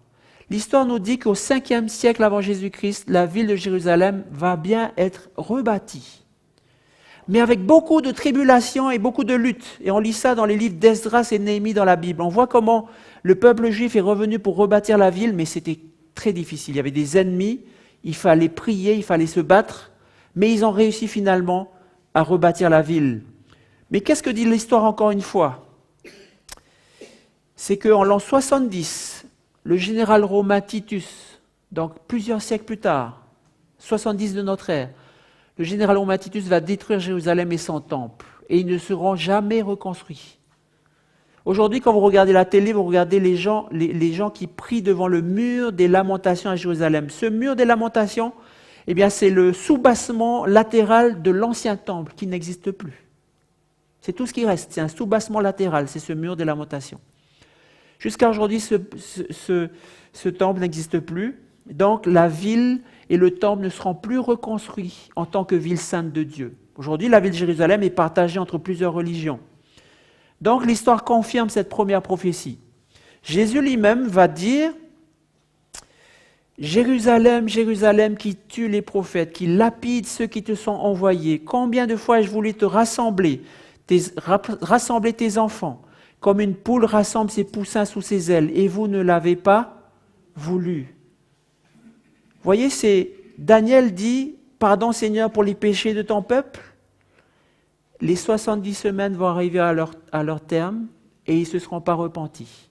Speaker 1: L'histoire nous dit qu'au 5e siècle avant Jésus-Christ, la ville de Jérusalem va bien être rebâtie. Mais avec beaucoup de tribulations et beaucoup de luttes. Et on lit ça dans les livres d'Esdras et Néhémie dans la Bible. On voit comment le peuple juif est revenu pour rebâtir la ville, mais c'était très difficile. Il y avait des ennemis, il fallait prier, il fallait se battre, mais ils ont réussi finalement à rebâtir la ville. Mais qu'est-ce que dit l'histoire encore une fois? C'est qu'en l'an 70, le général romain Titus, donc plusieurs siècles plus tard, 70 de notre ère, le général romain Titus va détruire Jérusalem et son temple, et ils ne seront jamais reconstruits. Aujourd'hui, quand vous regardez la télé, vous regardez les gens qui prient devant le mur des lamentations à Jérusalem. Ce mur des lamentations, eh bien, c'est le soubassement latéral de l'ancien temple qui n'existe plus. C'est tout ce qui reste, c'est un soubassement latéral, c'est ce mur des lamentations. Jusqu'à aujourd'hui, ce temple n'existe plus. Donc, la ville et le temple ne seront plus reconstruits en tant que ville sainte de Dieu. Aujourd'hui, la ville de Jérusalem est partagée entre plusieurs religions. Donc, l'histoire confirme cette première prophétie. Jésus lui-même va dire « Jérusalem, Jérusalem, qui tue les prophètes, qui lapide ceux qui te sont envoyés, combien de fois ai-je voulu te rassembler tes enfants, comme une poule rassemble ses poussins sous ses ailes, et vous ne l'avez pas voulu. » Vous voyez, Daniel dit « Pardon Seigneur pour les péchés de ton peuple ». Les 70 semaines vont arriver à leur terme et ils ne se seront pas repentis.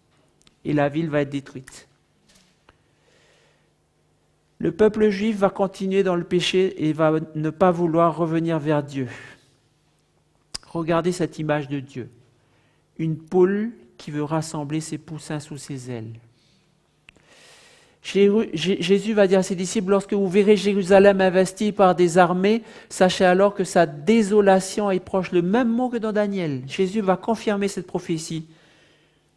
Speaker 1: Et la ville va être détruite. Le peuple juif va continuer dans le péché et va ne pas vouloir revenir vers Dieu. Regardez cette image de Dieu. Une poule qui veut rassembler ses poussins sous ses ailes. Jésus va dire à ses disciples, lorsque vous verrez Jérusalem investie par des armées, sachez alors que sa désolation est proche. Le même mot que dans Daniel. Jésus va confirmer cette prophétie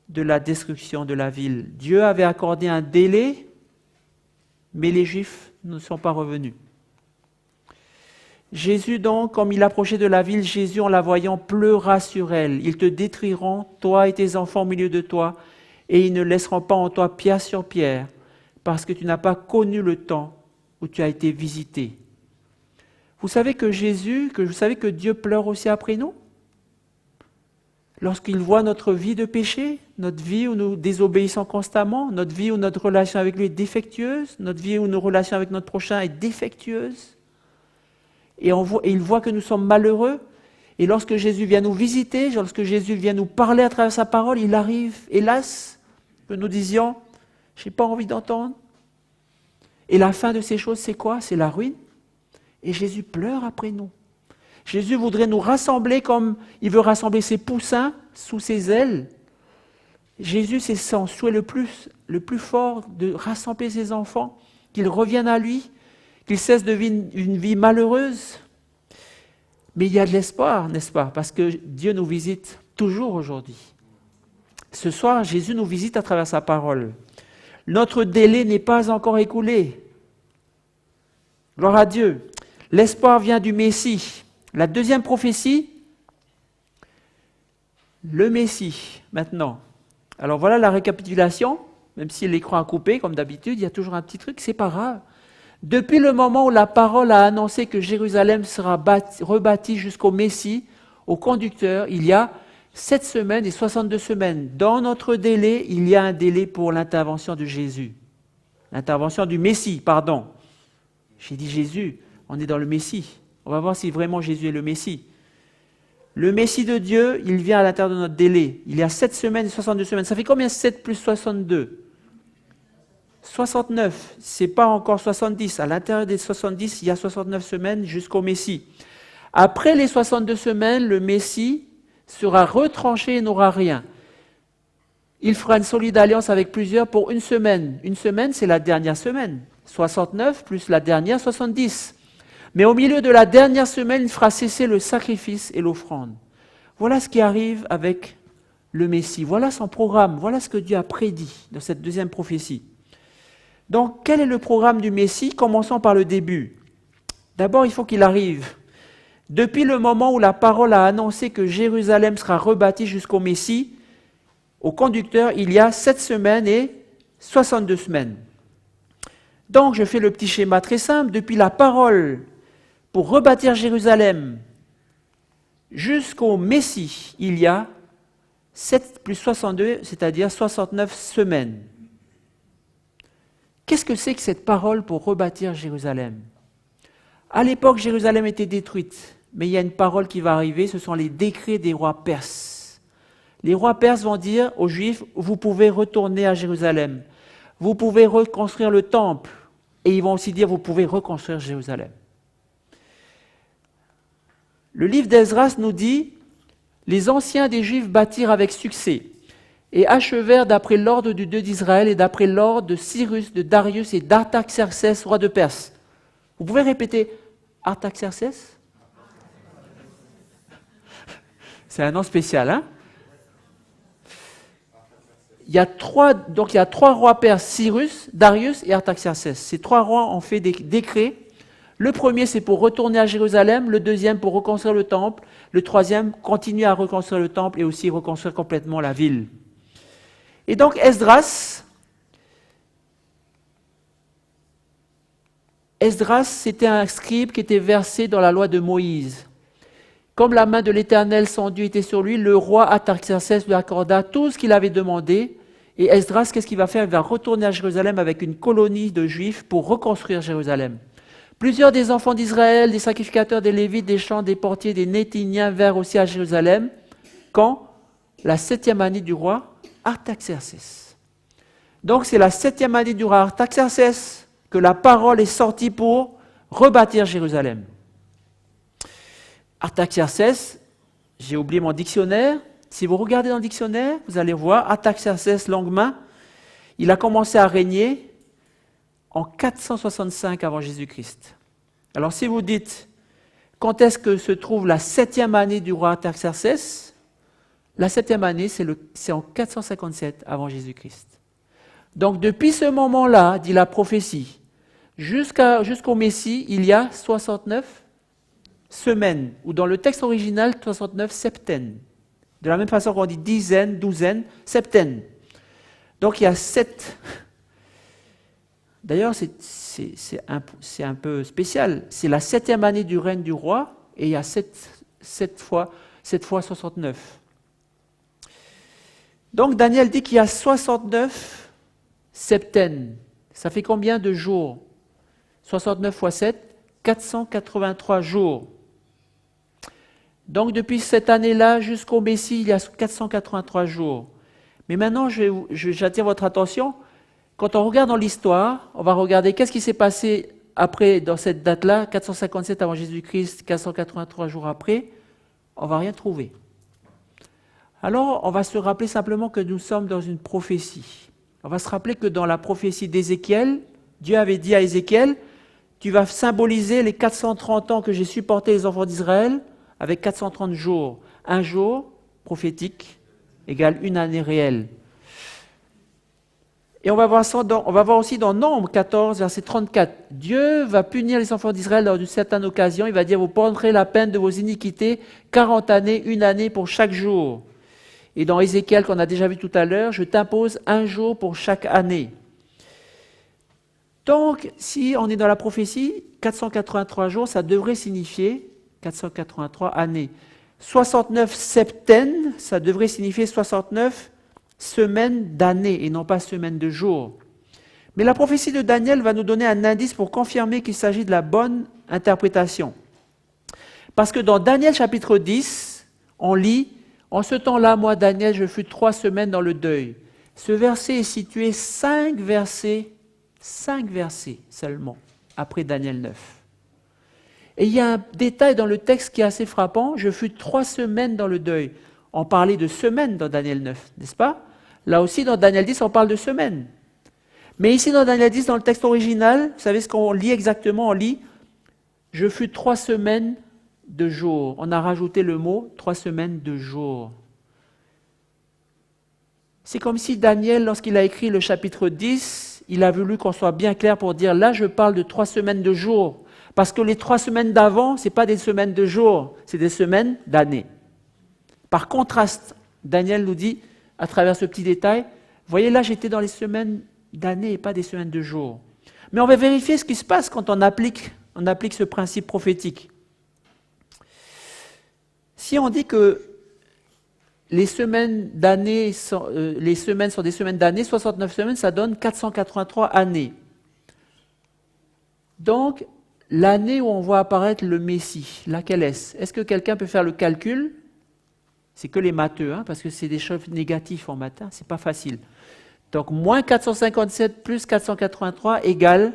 Speaker 1: de la destruction de la ville. Dieu avait accordé un délai, mais les Juifs ne sont pas revenus. Jésus donc, comme il approchait de la ville, Jésus en la voyant pleura sur elle. Ils te détruiront, toi et tes enfants au milieu de toi, et ils ne laisseront pas en toi pierre sur pierre, parce que tu n'as pas connu le temps où tu as été visité. Vous savez que Dieu pleure aussi après nous? Lorsqu'il voit notre vie de péché, notre vie où nous désobéissons constamment, notre vie où notre relation avec lui est défectueuse, notre vie où nos relations avec notre prochain est défectueuse, et il voit que nous sommes malheureux, et lorsque Jésus vient nous visiter, lorsque Jésus vient nous parler à travers sa parole, il arrive, hélas, que nous disions, je n'ai pas envie d'entendre. Et la fin de ces choses, c'est quoi? C'est la ruine. Et Jésus pleure après nous. Jésus voudrait nous rassembler comme il veut rassembler ses poussins sous ses ailes. Jésus, c'est son souhait le plus fort de rassembler ses enfants, qu'ils reviennent à lui, qu'ils cessent de vivre une vie malheureuse. Mais il y a de l'espoir, n'est-ce pas? Parce que Dieu nous visite toujours aujourd'hui. Ce soir, Jésus nous visite à travers sa parole. Notre délai n'est pas encore écoulé. Gloire à Dieu. L'espoir vient du Messie. La deuxième prophétie, le Messie, maintenant. Alors voilà la récapitulation, même si l'écran a coupé, comme d'habitude, il y a toujours un petit truc, c'est pas grave. Depuis le moment où la parole a annoncé que Jérusalem sera rebâtie jusqu'au Messie, au conducteur, il y a 7 semaines et 62 semaines. Dans notre délai, il y a un délai pour l'intervention de Jésus. L'intervention du Messie, pardon. J'ai dit Jésus, on est dans le Messie. On va voir si vraiment Jésus est le Messie. Le Messie de Dieu, il vient à l'intérieur de notre délai. Il y a 7 semaines et 62 semaines. Ça fait combien 7 plus 62 ? 69. Ce n'est pas encore 70. À l'intérieur des 70, il y a 69 semaines jusqu'au Messie. Après les 62 semaines, le Messie sera retranché et n'aura rien. Il fera une solide alliance avec plusieurs pour une semaine. Une semaine, c'est la dernière semaine. 69 plus la dernière, 70. Mais au milieu de la dernière semaine, il fera cesser le sacrifice et l'offrande. Voilà ce qui arrive avec le Messie. Voilà son programme. Voilà ce que Dieu a prédit dans cette deuxième prophétie. Donc, quel est le programme du Messie? Commençons par le début. D'abord, il faut qu'il arrive. Depuis le moment où la parole a annoncé que Jérusalem sera rebâtie jusqu'au Messie, au conducteur, il y a 7 semaines et 62 semaines. Donc, je fais le petit schéma très simple. Depuis la parole pour rebâtir Jérusalem jusqu'au Messie, il y a 7 plus 62, c'est-à-dire 69 semaines. Qu'est-ce que c'est que cette parole pour rebâtir Jérusalem? À l'époque, Jérusalem était détruite. Mais il y a une parole qui va arriver, ce sont les décrets des rois perses. Les rois perses vont dire aux Juifs, vous pouvez retourner à Jérusalem. vous pouvez reconstruire le temple. Et ils vont aussi dire, vous pouvez reconstruire Jérusalem. Le livre d'Esdras nous dit, les anciens des Juifs bâtirent avec succès et achevèrent d'après l'ordre du Dieu d'Israël et d'après l'ordre de Cyrus, de Darius et d'Artaxerxès, roi de Perse. Vous pouvez répéter Artaxerxès? C'est un nom spécial, hein? Il y a trois rois perses, Cyrus, Darius et Artaxerxès. Ces trois rois ont fait des décrets. Le premier, c'est pour retourner à Jérusalem. Le deuxième, pour reconstruire le temple. Le troisième, continuer à reconstruire le temple et aussi reconstruire complètement la ville. Et donc, Esdras, c'était un scribe qui était versé dans la loi de Moïse. Comme la main de l'Éternel, son Dieu, était sur lui, le roi Artaxerxès lui accorda tout ce qu'il avait demandé. Et Esdras, qu'est-ce qu'il va faire? Il va retourner à Jérusalem avec une colonie de Juifs pour reconstruire Jérusalem. Plusieurs des enfants d'Israël, des sacrificateurs, des Lévites, des chants, des portiers, des Néthiniens vinrent aussi à Jérusalem. Quand? La 7e année du roi Artaxerxès. Donc c'est la 7e année du roi Artaxerxès que la parole est sortie pour rebâtir Jérusalem. Artaxerxès, j'ai oublié mon dictionnaire. Si vous regardez dans le dictionnaire, vous allez voir Artaxerxès, longue main, il a commencé à régner en 465 avant Jésus-Christ. Alors si vous dites, quand est-ce que se trouve la 7e année du roi Artaxerxès? La 7e année, c'est en 457 avant Jésus-Christ. Donc depuis ce moment-là, dit la prophétie, jusqu'au Messie, il y a 69 semaines, ou dans le texte original, 69 septaines. De la même façon qu'on dit dizaine, douzaine, septaine. Donc il y a 7. D'ailleurs, c'est un peu spécial. C'est la 7e année du règne du roi, et il y a 7 fois 69. Donc Daniel dit qu'il y a 69 septaines. Ça fait combien de jours? 69 fois 7, 483 jours. Donc depuis cette année-là jusqu'au Messie, il y a 483 jours. Mais maintenant, j'attire votre attention. Quand on regarde dans l'histoire, on va regarder qu'est-ce qui s'est passé après, dans cette date-là, 457 avant Jésus-Christ, 483 jours après, on ne va rien trouver. Alors, on va se rappeler simplement que nous sommes dans une prophétie. On va se rappeler que dans la prophétie d'Ézéchiel, Dieu avait dit à Ézéchiel, tu vas symboliser les 430 ans que j'ai supporté les enfants d'Israël avec 430 jours. Un jour prophétique égale une année réelle. Et on va voir aussi dans Nombre 14, verset 34. Dieu va punir les enfants d'Israël lors d'une certaine occasion. Il va dire, vous prendrez la peine de vos iniquités, 40 années, une année pour chaque jour. Et dans Ézéchiel, qu'on a déjà vu tout à l'heure, je t'impose un jour pour chaque année. Donc, si on est dans la prophétie, 483 jours, ça devrait signifier 483 années. 69 septaines, ça devrait signifier 69 semaines d'années et non pas semaines de jours. Mais la prophétie de Daniel va nous donner un indice pour confirmer qu'il s'agit de la bonne interprétation. Parce que dans Daniel chapitre 10, on lit « En ce temps-là, moi, Daniel, je fus 3 semaines dans le deuil ». Ce verset est situé 5 versets seulement après Daniel 9. Et il y a un détail dans le texte qui est assez frappant, « Je fus 3 semaines dans le deuil ». On parlait de semaines dans Daniel 9, n'est-ce pas? Là aussi, dans Daniel 10, on parle de semaines. Mais ici, dans Daniel 10, dans le texte original, vous savez ce qu'on lit exactement? On lit « Je fus 3 semaines de jours ». On a rajouté le mot « 3 semaines de jours ». C'est comme si Daniel, lorsqu'il a écrit le chapitre 10, il a voulu qu'on soit bien clair pour dire « Là, je parle de 3 semaines de jours ». Parce que les 3 semaines d'avant, ce n'est pas des semaines de jours, c'est des semaines d'années. Par contraste, Daniel nous dit, à travers ce petit détail, voyez là, j'étais dans les semaines d'années et pas des semaines de jours. Mais on va vérifier ce qui se passe quand on applique ce principe prophétique. Si on dit que les semaines sont des semaines d'années, 69 semaines, ça donne 483 années. Donc, l'année où on voit apparaître le Messie, laquelle est-ce? Est-ce que quelqu'un peut faire le calcul? C'est que les matheux, parce que c'est des chiffres négatifs en maths, c'est pas facile. Donc moins 457 plus 483 égale,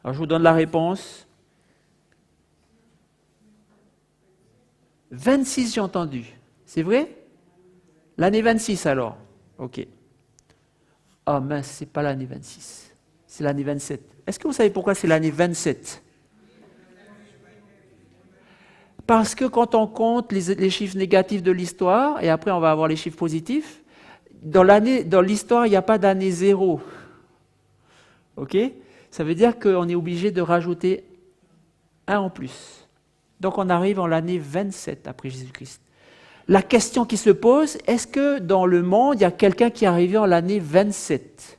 Speaker 1: alors je vous donne la réponse, 26 j'ai entendu. C'est vrai? L'année 26 alors. Ok. Ah mince, c'est pas l'année 26, c'est l'année 27. Est-ce que vous savez pourquoi c'est l'année 27? Parce que quand on compte les chiffres négatifs de l'histoire, et après on va avoir les chiffres positifs, dans l'histoire, il n'y a pas d'année zéro. Ok? Ça veut dire qu'on est obligé de rajouter un en plus. Donc on arrive en l'année 27 après Jésus-Christ. La question qui se pose, est-ce que dans le monde, il y a quelqu'un qui est arrivé en l'année 27?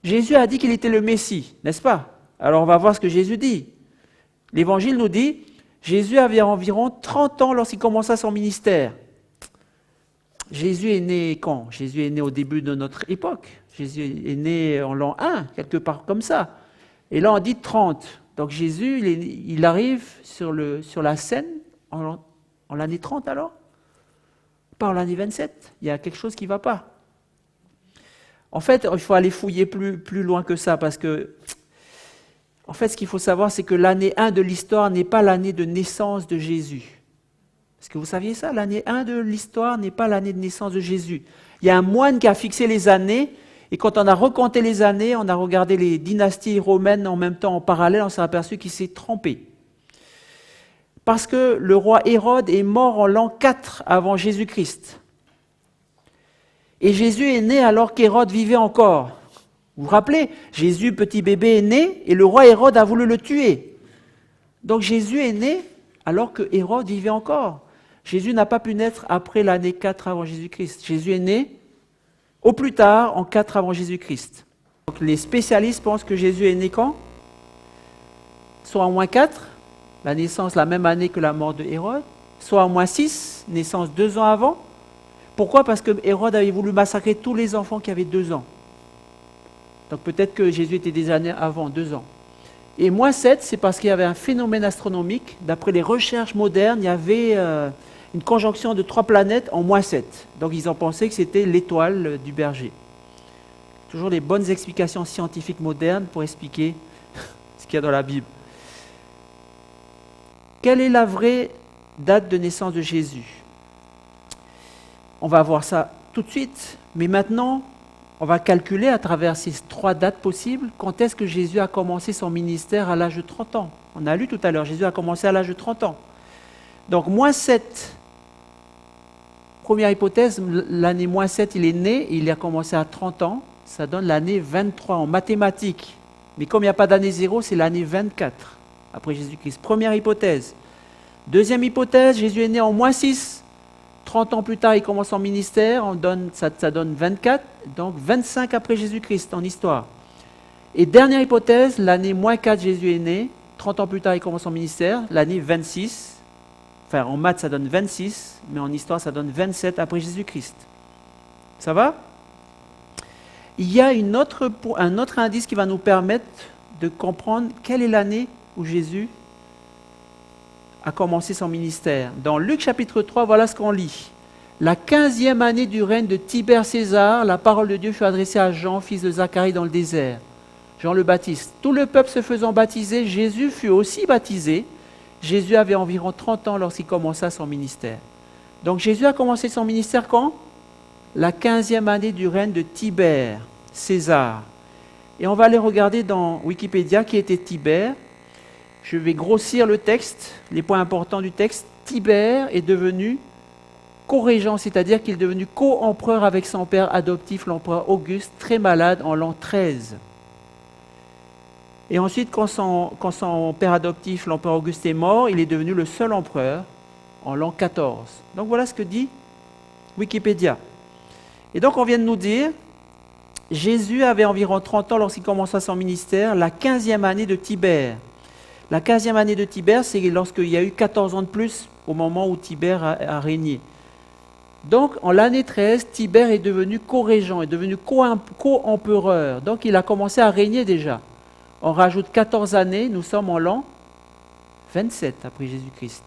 Speaker 1: Jésus a dit qu'il était le Messie, n'est-ce pas? Alors on va voir ce que Jésus dit. L'Évangile nous dit, Jésus avait environ 30 ans lorsqu'il commença son ministère. Jésus est né quand? Jésus est né au début de notre époque. Jésus est né en l'an 1, quelque part comme ça. Et là, on dit 30. Donc Jésus, il arrive sur la scène en l'année 30 alors? Pas en l'année 27. Il y a quelque chose qui ne va pas. En fait, il faut aller fouiller plus loin que ça parce que, en fait, ce qu'il faut savoir, c'est que l'année 1 de l'histoire n'est pas l'année de naissance de Jésus. Est-ce que vous saviez ça? L'année 1 de l'histoire n'est pas l'année de naissance de Jésus. Il y a un moine qui a fixé les années, et quand on a recompté les années, on a regardé les dynasties romaines en même temps, en parallèle, on s'est aperçu qu'il s'est trompé. Parce que le roi Hérode est mort en l'an 4 avant Jésus-Christ. Et Jésus est né alors qu'Hérode vivait encore. Vous vous rappelez? Jésus, petit bébé, est né, et le roi Hérode a voulu le tuer. Donc Jésus est né alors que Hérode vivait encore. Jésus n'a pas pu naître après l'année 4 avant Jésus-Christ. Jésus est né au plus tard, en 4 avant Jésus-Christ. Donc les spécialistes pensent que Jésus est né quand? Soit en moins 4, la naissance la même année que la mort de Hérode, soit en moins 6, naissance 2 ans avant. Pourquoi? Parce que Hérode avait voulu massacrer tous les enfants qui avaient 2 ans. Donc peut-être que Jésus était des années avant, 2 ans. Et moins 7, c'est parce qu'il y avait un phénomène astronomique. D'après les recherches modernes, il y avait une conjonction de 3 planètes en moins 7. Donc ils ont pensé que c'était l'étoile du berger. Toujours des bonnes explications scientifiques modernes pour expliquer ce qu'il y a dans la Bible. Quelle est la vraie date de naissance de Jésus? On va voir ça tout de suite, mais maintenant, on va calculer à travers ces 3 dates possibles quand est-ce que Jésus a commencé son ministère à l'âge de 30 ans. On a lu tout à l'heure, Jésus a commencé à l'âge de 30 ans. Donc, moins 7, première hypothèse, l'année moins 7, il est né, et il a commencé à 30 ans, ça donne l'année 23 en mathématiques. Mais comme il n'y a pas d'année 0, c'est l'année 24 après Jésus-Christ. Première hypothèse. Deuxième hypothèse, Jésus est né en moins 6. 30 ans plus tard, il commence son ministère, ça donne 24, donc 25 après Jésus-Christ en histoire. Et dernière hypothèse, l'année moins 4, Jésus est né, 30 ans plus tard, il commence son ministère, l'année 26, enfin en maths ça donne 26, mais en histoire ça donne 27 après Jésus-Christ. Ça va? Il y a un autre indice qui va nous permettre de comprendre quelle est l'année où Jésus a commencé son ministère. Dans Luc chapitre 3, voilà ce qu'on lit. La 15e année du règne de Tibère César, la parole de Dieu fut adressée à Jean, fils de Zacharie, dans le désert. Jean le Baptiste. Tout le peuple se faisant baptiser, Jésus fut aussi baptisé. Jésus avait environ 30 ans lorsqu'il commença son ministère. Donc Jésus a commencé son ministère quand? La 15e année du règne de Tibère César. Et on va aller regarder dans Wikipédia qui était Tibère. Je vais grossir le texte, les points importants du texte. Tibère est devenu co-régent, c'est-à-dire qu'il est devenu co-empereur avec son père adoptif, l'empereur Auguste, très malade en l'an 13. Et ensuite, quand son père adoptif, l'empereur Auguste, est mort, il est devenu le seul empereur en l'an 14. Donc voilà ce que dit Wikipédia. Et donc on vient de nous dire, Jésus avait environ 30 ans lorsqu'il commença son ministère, la 15e année de Tibère. La 15e année de Tibère, c'est lorsqu'il y a eu 14 ans de plus au moment où Tibère a régné. Donc, en l'année 13, Tibère est devenu co-régent, est devenu co-empereur. Donc, il a commencé à régner déjà. On rajoute 14 années, nous sommes en l'an 27 après Jésus-Christ.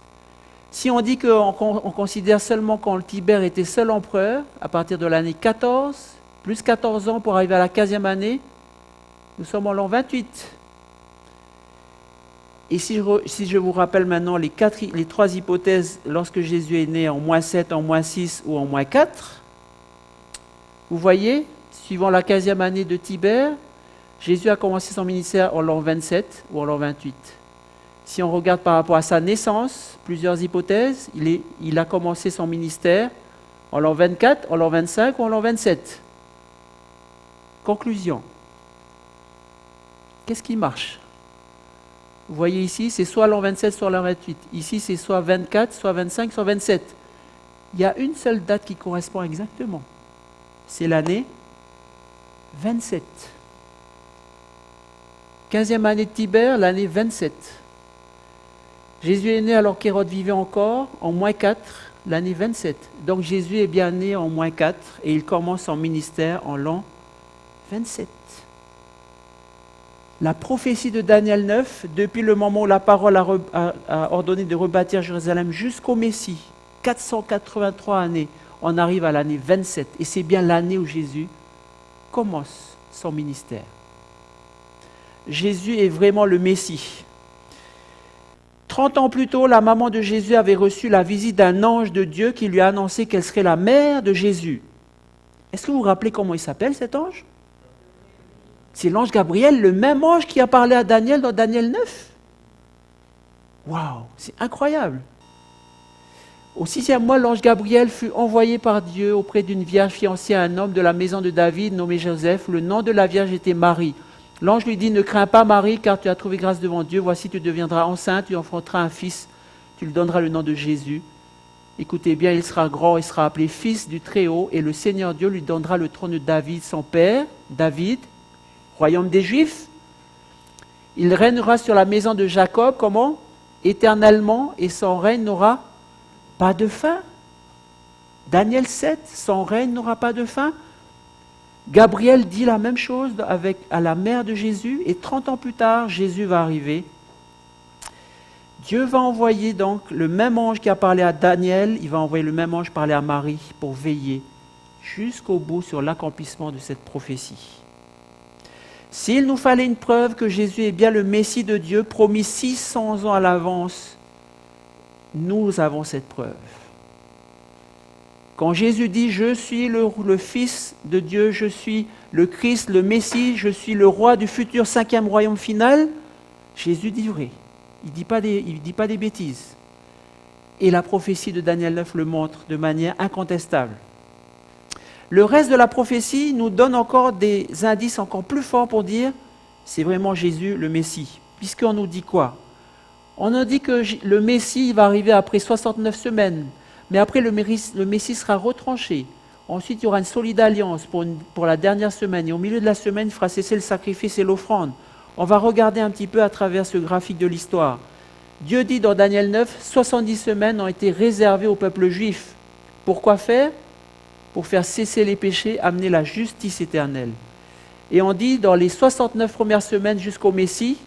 Speaker 1: Si on dit qu'on considère seulement quand Tibère était seul empereur, à partir de l'année 14, plus 14 ans pour arriver à la 15e année, nous sommes en l'an 28. Et si je vous rappelle maintenant les trois hypothèses lorsque Jésus est né en -7, en -6 ou en -4, vous voyez, suivant la 15e année de Tibère, Jésus a commencé son ministère en l'an 27 ou en l'an 28. Si on regarde par rapport à sa naissance, plusieurs hypothèses, il a commencé son ministère en l'an 24, en l'an 25 ou en l'an 27. Conclusion. Qu'est-ce qui marche? Vous voyez ici, c'est soit l'an 27, soit l'an 28. Ici, c'est soit 24, soit 25, soit 27. Il y a une seule date qui correspond exactement. C'est l'année 27. 15e année de Tibère, l'année 27. Jésus est né alors qu'Hérode vivait encore, en -4, l'année 27. Donc Jésus est bien né en -4 et il commence son ministère en l'an 27. La prophétie de Daniel 9, depuis le moment où la parole a ordonné de rebâtir Jérusalem jusqu'au Messie, 483 années, on arrive à l'année 27. Et c'est bien l'année où Jésus commence son ministère. Jésus est vraiment le Messie. 30 ans plus tôt, la maman de Jésus avait reçu la visite d'un ange de Dieu qui lui a annoncé qu'elle serait la mère de Jésus. Est-ce que vous vous rappelez comment il s'appelle cet ange? C'est l'ange Gabriel, le même ange qui a parlé à Daniel dans Daniel 9. Waouh, c'est incroyable. Au 6e mois, l'ange Gabriel fut envoyé par Dieu auprès d'une vierge fiancée à un homme de la maison de David nommé Joseph. Le nom de la vierge était Marie. L'ange lui dit, ne crains pas Marie, car tu as trouvé grâce devant Dieu. Voici, tu deviendras enceinte, tu enfanteras un fils. Tu lui donneras le nom de Jésus. Écoutez bien, il sera grand, il sera appelé fils du Très-Haut, et le Seigneur Dieu lui donnera le trône de David, son père, David, royaume des Juifs. Il régnera sur la maison de Jacob, comment? Éternellement, et son règne n'aura pas de fin. Daniel 7, son règne n'aura pas de fin. Gabriel dit la même chose à la mère de Jésus, et 30 ans plus tard, Jésus va arriver. Dieu va envoyer donc le même ange qui a parlé à Daniel, il va envoyer le même ange parler à Marie pour veiller jusqu'au bout sur l'accomplissement de cette prophétie. S'il nous fallait une preuve que Jésus est bien le Messie de Dieu, promis 600 ans à l'avance, nous avons cette preuve. Quand Jésus dit « Je suis le Fils de Dieu, je suis le Christ, le Messie, je suis le roi du futur 5e royaume final », Jésus dit vrai. Il ne dit pas des bêtises. Et la prophétie de Daniel 9 le montre de manière incontestable. Le reste de la prophétie nous donne encore des indices encore plus forts pour dire « c'est vraiment Jésus le Messie ». Puisqu'on nous dit quoi? On nous dit que le Messie va arriver après 69 semaines. Mais après, le Messie sera retranché. Ensuite, il y aura une solide alliance pour la dernière semaine. Et au milieu de la semaine, il fera cesser le sacrifice et l'offrande. On va regarder un petit peu à travers ce graphique de l'histoire. Dieu dit dans Daniel 9, 70 semaines ont été réservées au peuple juif. Pourquoi faire? Pour faire cesser les péchés, amener la justice éternelle. Et on dit dans les 69 premières semaines jusqu'au Messie,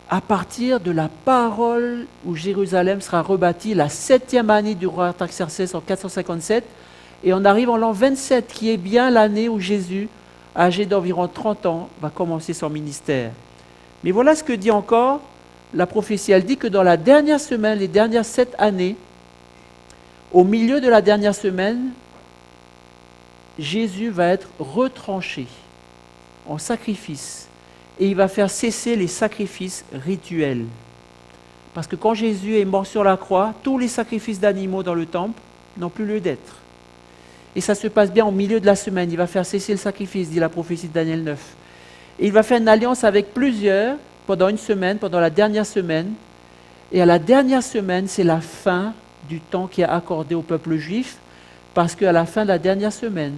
Speaker 1: à partir de la parole où Jérusalem sera rebâtie, la 7e année du roi Artaxerxès en 457, et on arrive en l'an 27, qui est bien l'année où Jésus, âgé d'environ 30 ans, va commencer son ministère. Mais voilà ce que dit encore la prophétie. Elle dit que dans la dernière semaine, les dernières 7 années, au milieu de la dernière semaine, Jésus va être retranché en sacrifice. Et il va faire cesser les sacrifices rituels. Parce que quand Jésus est mort sur la croix, tous les sacrifices d'animaux dans le temple n'ont plus lieu d'être. Et ça se passe bien au milieu de la semaine. Il va faire cesser le sacrifice, dit la prophétie de Daniel 9. Et il va faire une alliance avec plusieurs pendant une semaine, pendant la dernière semaine. Et à la dernière semaine, c'est la fin du temps qui est accordé au peuple juif, parce qu'à la fin de la dernière semaine,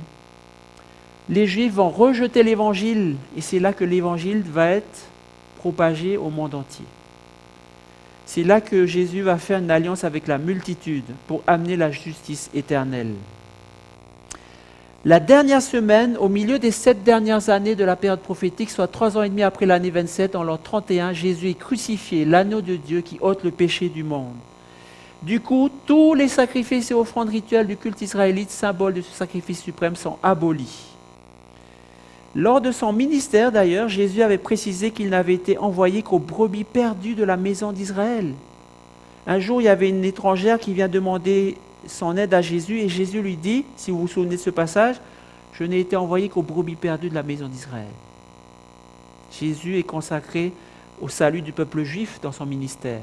Speaker 1: les Juifs vont rejeter l'Évangile, et c'est là que l'Évangile va être propagé au monde entier. C'est là que Jésus va faire une alliance avec la multitude pour amener la justice éternelle. La dernière semaine, au milieu des 7 dernières années de la période prophétique, soit 3 ans et demi après l'année 27, en l'an 31, Jésus est crucifié, l'agneau de Dieu qui ôte le péché du monde. Du coup, tous les sacrifices et offrandes rituelles du culte israélite, symbole de ce sacrifice suprême, sont abolis. Lors de son ministère, d'ailleurs, Jésus avait précisé qu'il n'avait été envoyé qu'aux brebis perdues de la maison d'Israël. Un jour, il y avait une étrangère qui vient demander son aide à Jésus, et Jésus lui dit, si vous vous souvenez de ce passage, « Je n'ai été envoyé qu'aux brebis perdues de la maison d'Israël ». Jésus est consacré au salut du peuple juif dans son ministère.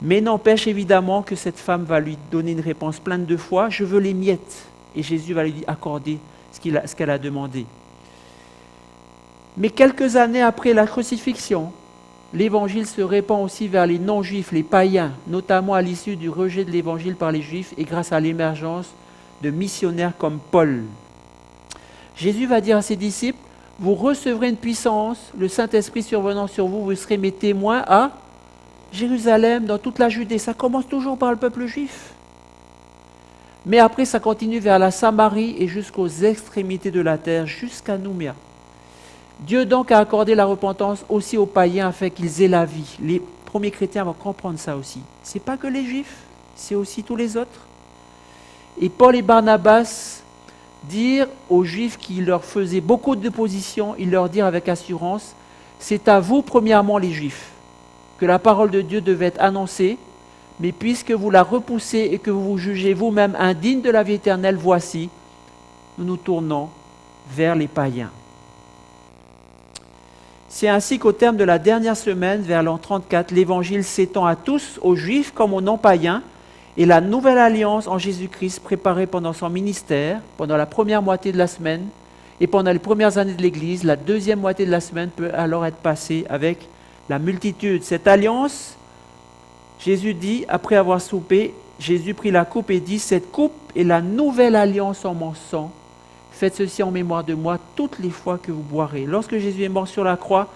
Speaker 1: Mais n'empêche évidemment que cette femme va lui donner une réponse pleine de foi, « Je veux les miettes ». Et Jésus va lui accorder ce qu'elle a demandé. Mais quelques années après la crucifixion, l'évangile se répand aussi vers les non-juifs, les païens, notamment à l'issue du rejet de l'évangile par les juifs et grâce à l'émergence de missionnaires comme Paul. Jésus va dire à ses disciples, « Vous recevrez une puissance, le Saint-Esprit survenant sur vous, vous serez mes témoins à Jérusalem, dans toute la Judée. » Ça commence toujours par le peuple juif. Mais après, ça continue vers la Samarie et jusqu'aux extrémités de la terre, jusqu'à Nouméa. Dieu donc a accordé la repentance aussi aux païens afin qu'ils aient la vie. Les premiers chrétiens vont comprendre ça aussi. Ce n'est pas que les juifs, c'est aussi tous les autres. Et Paul et Barnabas dirent aux juifs qui leur faisaient beaucoup d'opposition, ils leur dirent avec assurance, c'est à vous premièrement les juifs que la parole de Dieu devait être annoncée, mais puisque vous la repoussez et que vous vous jugez vous-même indigne de la vie éternelle, voici, nous nous tournons vers les païens. C'est ainsi qu'au terme de la dernière semaine, vers l'an 34, l'évangile s'étend à tous, aux juifs comme aux non-païens, et la nouvelle alliance en Jésus-Christ préparée pendant son ministère, pendant la première moitié de la semaine, et pendant les premières années de l'Église, la deuxième moitié de la semaine peut alors être passée avec la multitude. Cette alliance, Jésus dit, après avoir soupé, Jésus prit la coupe et dit, « Cette coupe est la nouvelle alliance en mon sang. Faites ceci en mémoire de moi toutes les fois que vous boirez. » Lorsque Jésus est mort sur la croix,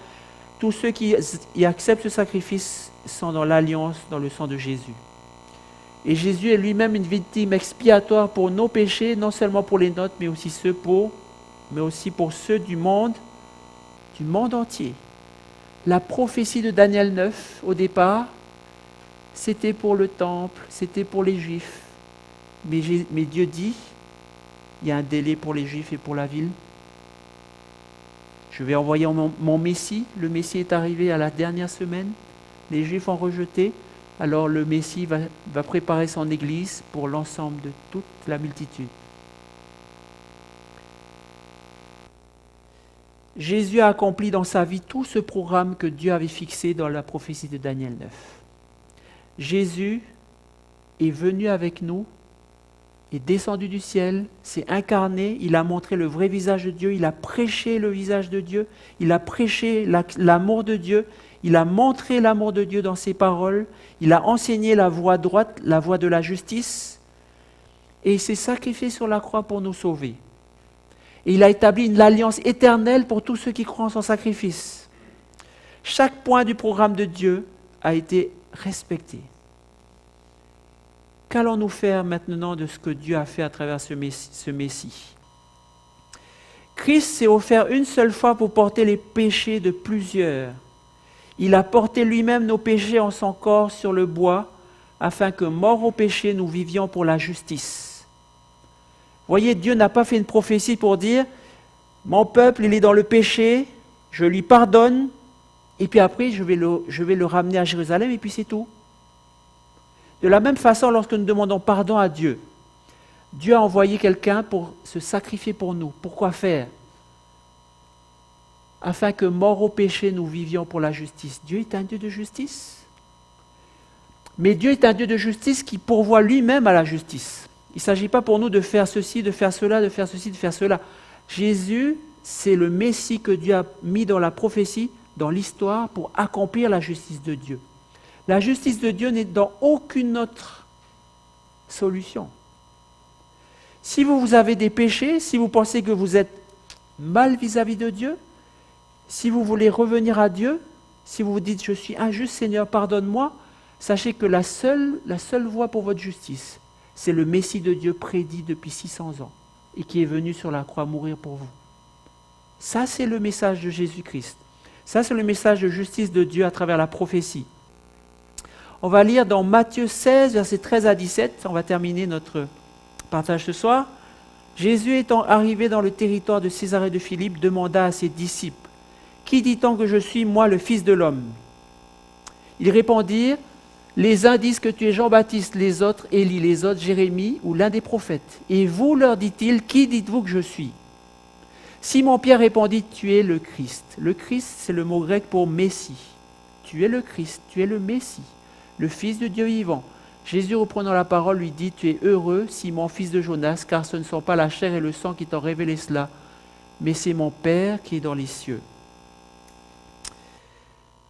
Speaker 1: tous ceux qui y acceptent ce sacrifice sont dans l'alliance, dans le sang de Jésus. Et Jésus est lui-même une victime expiatoire pour nos péchés, non seulement pour les nôtres, mais aussi pour ceux du monde entier. La prophétie de Daniel 9, au départ, c'était pour le temple, c'était pour les Juifs. Mais Dieu dit, il y a un délai pour les Juifs et pour la ville. Je vais envoyer mon Messie. Le Messie est arrivé à la dernière semaine. Les Juifs ont rejeté. Alors le Messie va préparer son Église pour l'ensemble de toute la multitude. Jésus a accompli dans sa vie tout ce programme que Dieu avait fixé dans la prophétie de Daniel 9. Jésus est venu avec nous, est descendu du ciel, s'est incarné, il a montré le vrai visage de Dieu, il a prêché le visage de Dieu, il a prêché l'amour de Dieu, il a montré l'amour de Dieu dans ses paroles, il a enseigné la voie droite, la voie de la justice, et il s'est sacrifié sur la croix pour nous sauver. Et il a établi une alliance éternelle pour tous ceux qui croient en son sacrifice. Chaque point du programme de Dieu a été respecté. Qu'allons-nous faire maintenant de ce que Dieu a fait à travers ce Messie? Christ s'est offert une seule fois pour porter les péchés de plusieurs. Il a porté lui-même nos péchés en son corps sur le bois, afin que, morts au péché, nous vivions pour la justice. Voyez, Dieu n'a pas fait une prophétie pour dire « Mon peuple, il est dans le péché, je lui pardonne, et puis après, je vais le ramener à Jérusalem, et puis c'est tout. » De la même façon, lorsque nous demandons pardon à Dieu, Dieu a envoyé quelqu'un pour se sacrifier pour nous. Pourquoi faire? Afin que, morts au péché, nous vivions pour la justice. Dieu est un Dieu de justice. Mais Dieu est un Dieu de justice qui pourvoit lui-même à la justice. Il ne s'agit pas pour nous de faire ceci, de faire cela, de faire ceci, de faire cela. Jésus, c'est le Messie que Dieu a mis dans la prophétie, dans l'histoire, pour accomplir la justice de Dieu. La justice de Dieu n'est dans aucune autre solution. Si vous avez des péchés, si vous pensez que vous êtes mal vis-à-vis de Dieu, si vous voulez revenir à Dieu, si vous vous dites « Je suis injuste, Seigneur, pardonne-moi », sachez que la seule voie pour votre justice, c'est le Messie de Dieu prédit depuis 600 ans et qui est venu sur la croix mourir pour vous. Ça, c'est le message de Jésus-Christ. Ça, c'est le message de justice de Dieu à travers la prophétie. On va lire dans Matthieu 16, versets 13 à 17. On va terminer notre partage ce soir. Jésus étant arrivé dans le territoire de Césarée de Philippe, demanda à ses disciples, « Qui dit-on que je suis, moi, le Fils de l'homme ?» Ils répondirent, « Les uns disent que tu es Jean-Baptiste, les autres Élie, les autres Jérémie ou l'un des prophètes. Et vous, leur dit-il, qui dites-vous que je suis ?» Simon-Pierre répondit, « Tu es le Christ. » Le Christ, c'est le mot grec pour Messie. Tu es le Christ, tu es le Messie, le Fils de Dieu vivant. Jésus, reprenant la parole, lui dit, « Tu es heureux, Simon, fils de Jonas, car ce ne sont pas la chair et le sang qui t'ont révélé cela, mais c'est mon Père qui est dans les cieux. »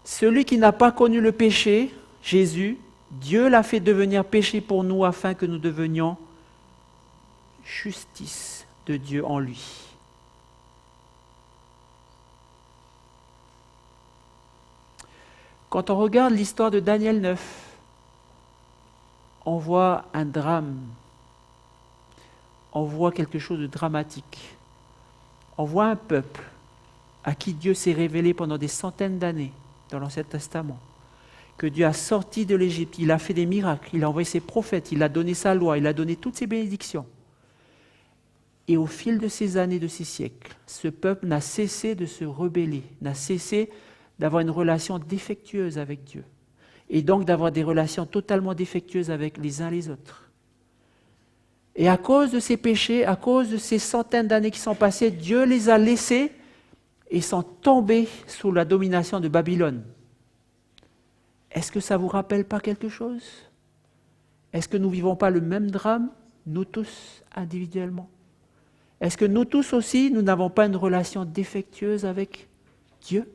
Speaker 1: Celui qui n'a pas connu le péché, Jésus, Dieu l'a fait devenir péché pour nous afin que nous devenions justice de Dieu en lui. Quand on regarde l'histoire de Daniel 9, on voit un drame, on voit quelque chose de dramatique. On voit un peuple à qui Dieu s'est révélé pendant des centaines d'années dans l'Ancien Testament, que Dieu a sorti de l'Égypte, il a fait des miracles, il a envoyé ses prophètes, il a donné sa loi, il a donné toutes ses bénédictions. Et au fil de ces années, de ces siècles, ce peuple n'a cessé de se rebeller, n'a cessé d'avoir une relation défectueuse avec Dieu. Et donc d'avoir des relations totalement défectueuses avec les uns les autres. Et à cause de ces péchés, à cause de ces centaines d'années qui sont passées, Dieu les a laissés et sont tombés sous la domination de Babylone. Est-ce que ça ne vous rappelle pas quelque chose? Est-ce que nous ne vivons pas le même drame, nous tous, individuellement? Est-ce que nous tous aussi, nous n'avons pas une relation défectueuse avec Dieu?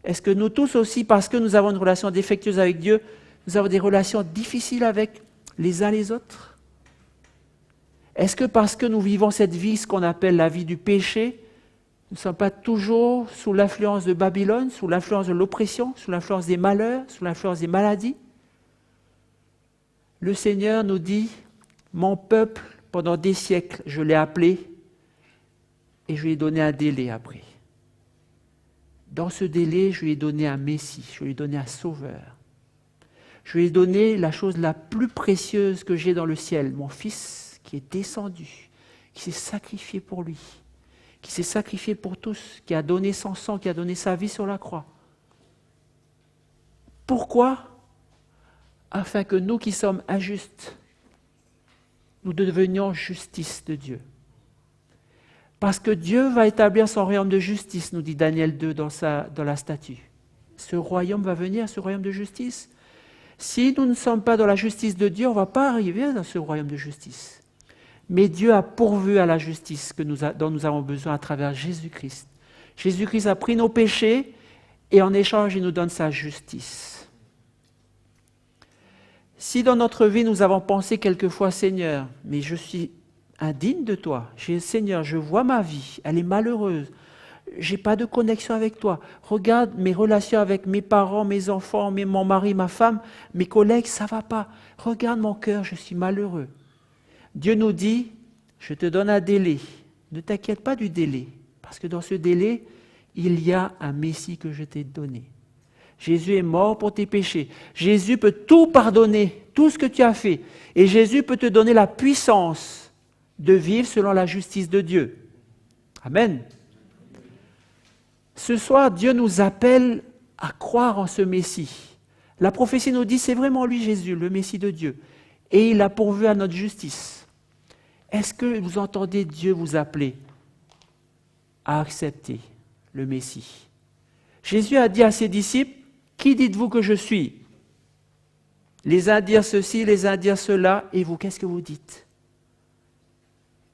Speaker 1: Est-ce que nous tous aussi, parce que nous avons une relation défectueuse avec Dieu, nous avons des relations difficiles avec les uns les autres? Est-ce que parce que nous vivons cette vie, ce qu'on appelle la vie du péché, nous ne sommes pas toujours sous l'influence de Babylone, sous l'influence de l'oppression, sous l'influence des malheurs, sous l'influence des maladies? Le Seigneur nous dit, « Mon peuple, pendant des siècles, je l'ai appelé et je lui ai donné un délai après. Dans ce délai, je lui ai donné un Messie, je lui ai donné un Sauveur. Je lui ai donné la chose la plus précieuse que j'ai dans le ciel, mon Fils qui est descendu, qui s'est sacrifié pour lui, qui s'est sacrifié pour tous, qui a donné son sang, qui a donné sa vie sur la croix. Pourquoi? Afin que nous qui sommes injustes, nous devenions justice de Dieu. Parce que Dieu va établir son royaume de justice, nous dit Daniel 2 dans la statue. Ce royaume va venir, ce royaume de justice. Si nous ne sommes pas dans la justice de Dieu, on ne va pas arriver dans ce royaume de justice. Mais Dieu a pourvu à la justice dont nous avons besoin à travers Jésus-Christ. Jésus-Christ a pris nos péchés et en échange, il nous donne sa justice. Si dans notre vie, nous avons pensé quelquefois, Seigneur, mais je suis indigne de toi. Seigneur, je vois ma vie, elle est malheureuse. Je n'ai pas de connexion avec toi. Regarde mes relations avec mes parents, mes enfants, mon mari, ma femme, mes collègues, ça ne va pas. Regarde mon cœur, je suis malheureux. Dieu nous dit, je te donne un délai. Ne t'inquiète pas du délai, parce que dans ce délai, il y a un Messie que je t'ai donné. Jésus est mort pour tes péchés. Jésus peut tout pardonner, tout ce que tu as fait. Et Jésus peut te donner la puissance de vivre selon la justice de Dieu. Amen. Ce soir, Dieu nous appelle à croire en ce Messie. La prophétie nous dit, c'est vraiment lui Jésus, le Messie de Dieu. Et il a pourvu à notre justice. Est-ce que vous entendez Dieu vous appeler à accepter le Messie? Jésus a dit à ses disciples, qui dites-vous que je suis? Les uns dirent ceci, les uns dirent cela, et vous, qu'est-ce que vous dites?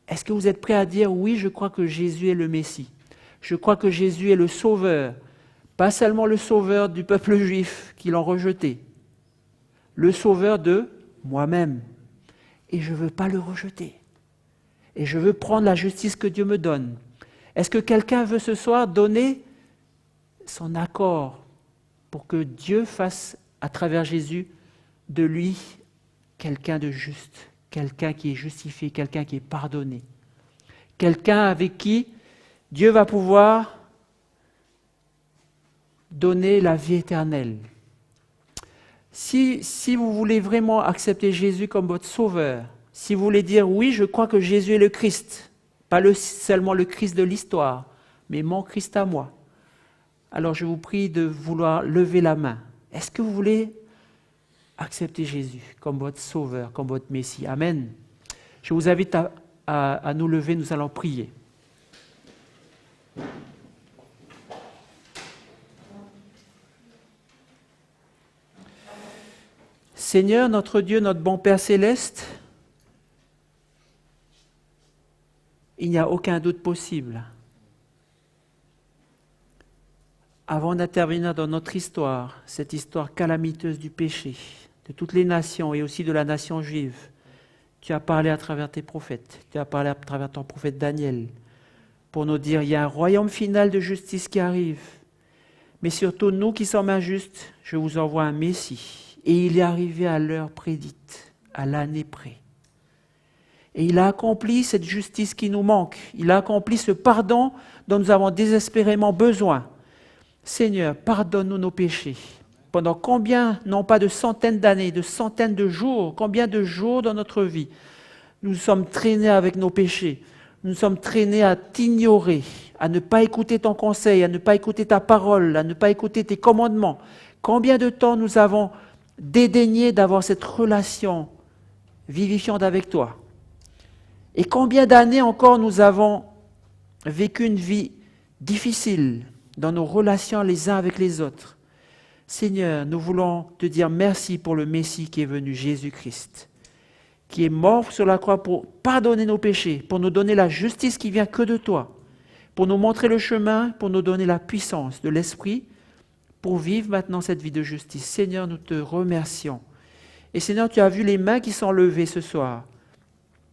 Speaker 1: Est-ce que vous êtes prêts à dire, oui, je crois que Jésus est le Messie? Je crois que Jésus est le Sauveur, pas seulement le Sauveur du peuple juif qui l'ont rejeté, le Sauveur de moi-même. Et je ne veux pas le rejeter. Et je veux prendre la justice que Dieu me donne. Est-ce que quelqu'un veut ce soir donner son accord pour que Dieu fasse, à travers Jésus, de lui quelqu'un de juste, quelqu'un qui est justifié, quelqu'un qui est pardonné, quelqu'un avec qui Dieu va pouvoir donner la vie éternelle. Si vous voulez vraiment accepter Jésus comme votre sauveur, Si vous voulez dire oui, je crois que Jésus est le Christ, pas seulement le Christ de l'histoire, mais mon Christ à moi, alors je vous prie de vouloir lever la main. Est-ce que vous voulez accepter Jésus comme votre sauveur, comme votre Messie? Amen. Je vous invite à nous lever, nous allons prier. Seigneur, notre Dieu, notre bon Père céleste, il n'y a aucun doute possible. Avant d'intervenir dans notre histoire, cette histoire calamiteuse du péché, de toutes les nations et aussi de la nation juive, tu as parlé à travers tes prophètes, tu as parlé à travers ton prophète Daniel, pour nous dire, il y a un royaume final de justice qui arrive. Mais surtout, nous qui sommes injustes, je vous envoie un Messie. Et il est arrivé à l'heure prédite, à l'année près. Et il a accompli cette justice qui nous manque. Il a accompli ce pardon dont nous avons désespérément besoin. Seigneur, pardonne-nous nos péchés. Pendant combien, non pas de centaines d'années, de centaines de jours, combien de jours dans notre vie, nous sommes traînés avec nos péchés. Nous sommes traînés à t'ignorer, à ne pas écouter ton conseil, à ne pas écouter ta parole, à ne pas écouter tes commandements. Combien de temps nous avons dédaigné d'avoir cette relation vivifiante avec toi? Et combien d'années encore nous avons vécu une vie difficile dans nos relations les uns avec les autres? Seigneur, nous voulons te dire merci pour le Messie qui est venu, Jésus-Christ, qui est mort sur la croix pour pardonner nos péchés, pour nous donner la justice qui vient que de toi, pour nous montrer le chemin, pour nous donner la puissance de l'Esprit, pour vivre maintenant cette vie de justice. Seigneur, nous te remercions. Et Seigneur, tu as vu les mains qui sont levées ce soir.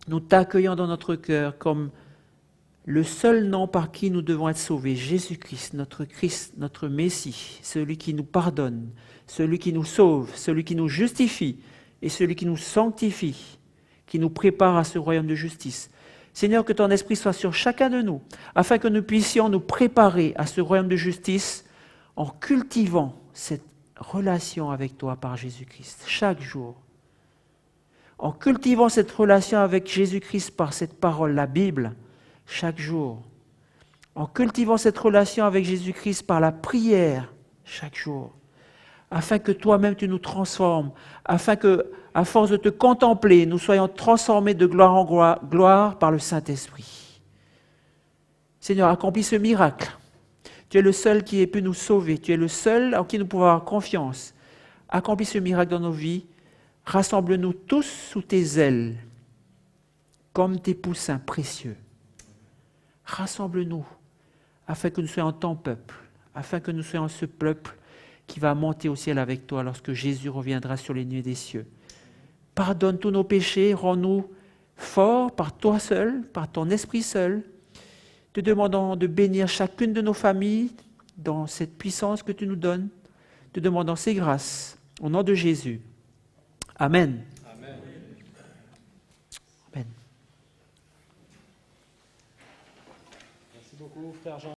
Speaker 1: Nous t'accueillons dans notre cœur comme le seul nom par qui nous devons être sauvés, Jésus-Christ, notre Messie, celui qui nous pardonne, celui qui nous sauve, celui qui nous justifie et celui qui nous sanctifie, qui nous prépare à ce royaume de justice. Seigneur, que ton esprit soit sur chacun de nous, afin que nous puissions nous préparer à ce royaume de justice en cultivant cette relation avec toi par Jésus-Christ, chaque jour. En cultivant cette relation avec Jésus-Christ par cette parole, la Bible, chaque jour. En cultivant cette relation avec Jésus-Christ par la prière, chaque jour. Afin que toi-même tu nous transformes, afin que, à force de te contempler, nous soyons transformés de gloire en gloire par le Saint-Esprit. Seigneur, accomplis ce miracle. Tu es le seul qui ait pu nous sauver. Tu es le seul en qui nous pouvons avoir confiance. Accomplis ce miracle dans nos vies. Rassemble-nous tous sous tes ailes, comme tes poussins précieux. Rassemble-nous, afin que nous soyons ton peuple, afin que nous soyons ce peuple qui va monter au ciel avec toi lorsque Jésus reviendra sur les nuées des cieux. Pardonne tous nos péchés, rends-nous forts par toi seul, par ton esprit seul. Te demandons de bénir chacune de nos familles dans cette puissance que tu nous donnes. Te demandons ces grâces, au nom de Jésus. Amen. Amen. Amen.
Speaker 2: Merci beaucoup, frère Jean.